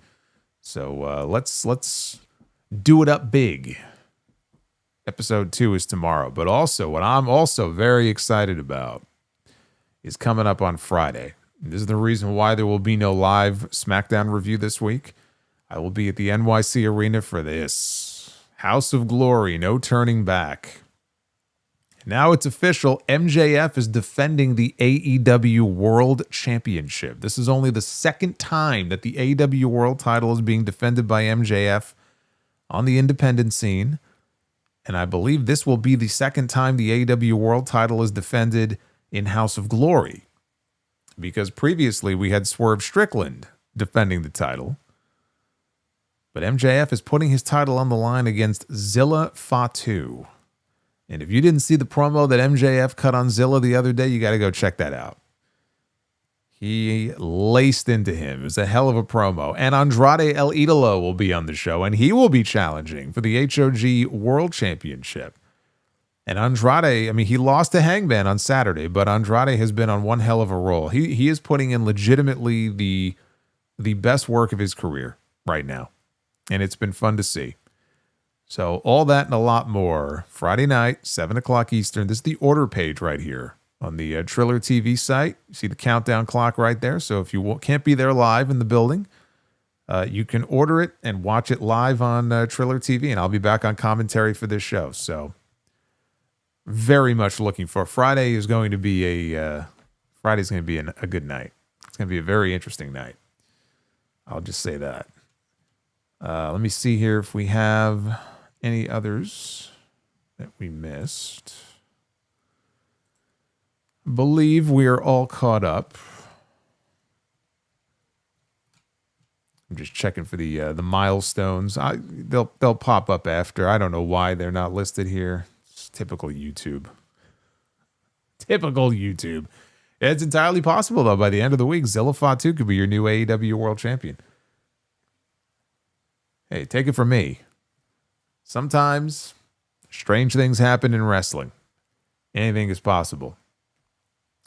So let's do it up big. Episode 2 is tomorrow. But also, what I'm also very excited about is coming up on Friday. This is the reason why there will be no live SmackDown review this week. I will be at the NYC Arena for this. House of Glory, no turning back. Now it's official. MJF is defending the AEW World Championship. This is only the second time that the AEW World title is being defended by MJF on the independent scene. And I believe this will be the second time the AEW World title is defended in House of Glory. Because previously we had Swerve Strickland defending the title. But MJF is putting his title on the line against Zilla Fatu. And if you didn't see the promo that MJF cut on Zilla the other day, you got to go check that out. He laced into him. It was a hell of a promo. And Andrade El Idolo will be on the show, and he will be challenging for the HOG World Championship. And Andrade, I mean, he lost to Hangman on Saturday, but Andrade has been on one hell of a roll. He is putting in legitimately the best work of his career right now. And it's been fun to see. So all that and a lot more. Friday night, 7 o'clock Eastern. This is the order page right here on the Triller TV site. You see the countdown clock right there. So if you can't be there live in the building, you can order it and watch it live on Triller TV. And I'll be back on commentary for this show. So very much looking for. Friday is going to be a good night. It's going to be a very interesting night. I'll just say that. Let me see here if we have any others that we missed. I believe we are all caught up. I'm just checking for the milestones. They'll pop up after. I don't know why they're not listed here. It's typical YouTube. Typical YouTube. It's entirely possible, though, by the end of the week, Zilla Fatu could be your new AEW World Champion. Hey, take it from me. Sometimes strange things happen in wrestling. Anything is possible.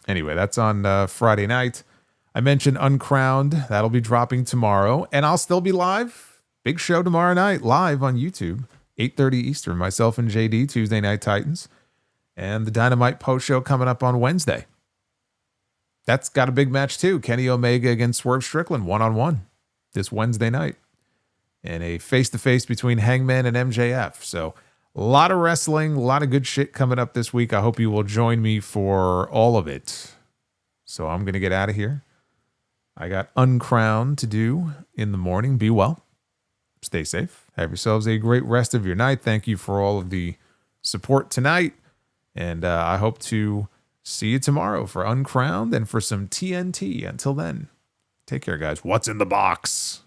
Anyway, that's on Friday night. I mentioned Uncrowned. That'll be dropping tomorrow. And I'll still be live. Big show tomorrow night, live on YouTube. 8:30 Eastern. Myself and JD, Tuesday Night Titans. And the Dynamite post show coming up on Wednesday. That's got a big match too. Kenny Omega against Swerve Strickland, 1-on-1 this Wednesday night. And a face-to-face between Hangman and MJF. So a lot of wrestling, a lot of good shit coming up this week. I hope you will join me for all of it. So I'm going to get out of here. I got Uncrowned to do in the morning. Be well. Stay safe. Have yourselves a great rest of your night. Thank you for all of the support tonight. And I hope to see you tomorrow for Uncrowned and for some TNT. Until then, take care, guys. What's in the box?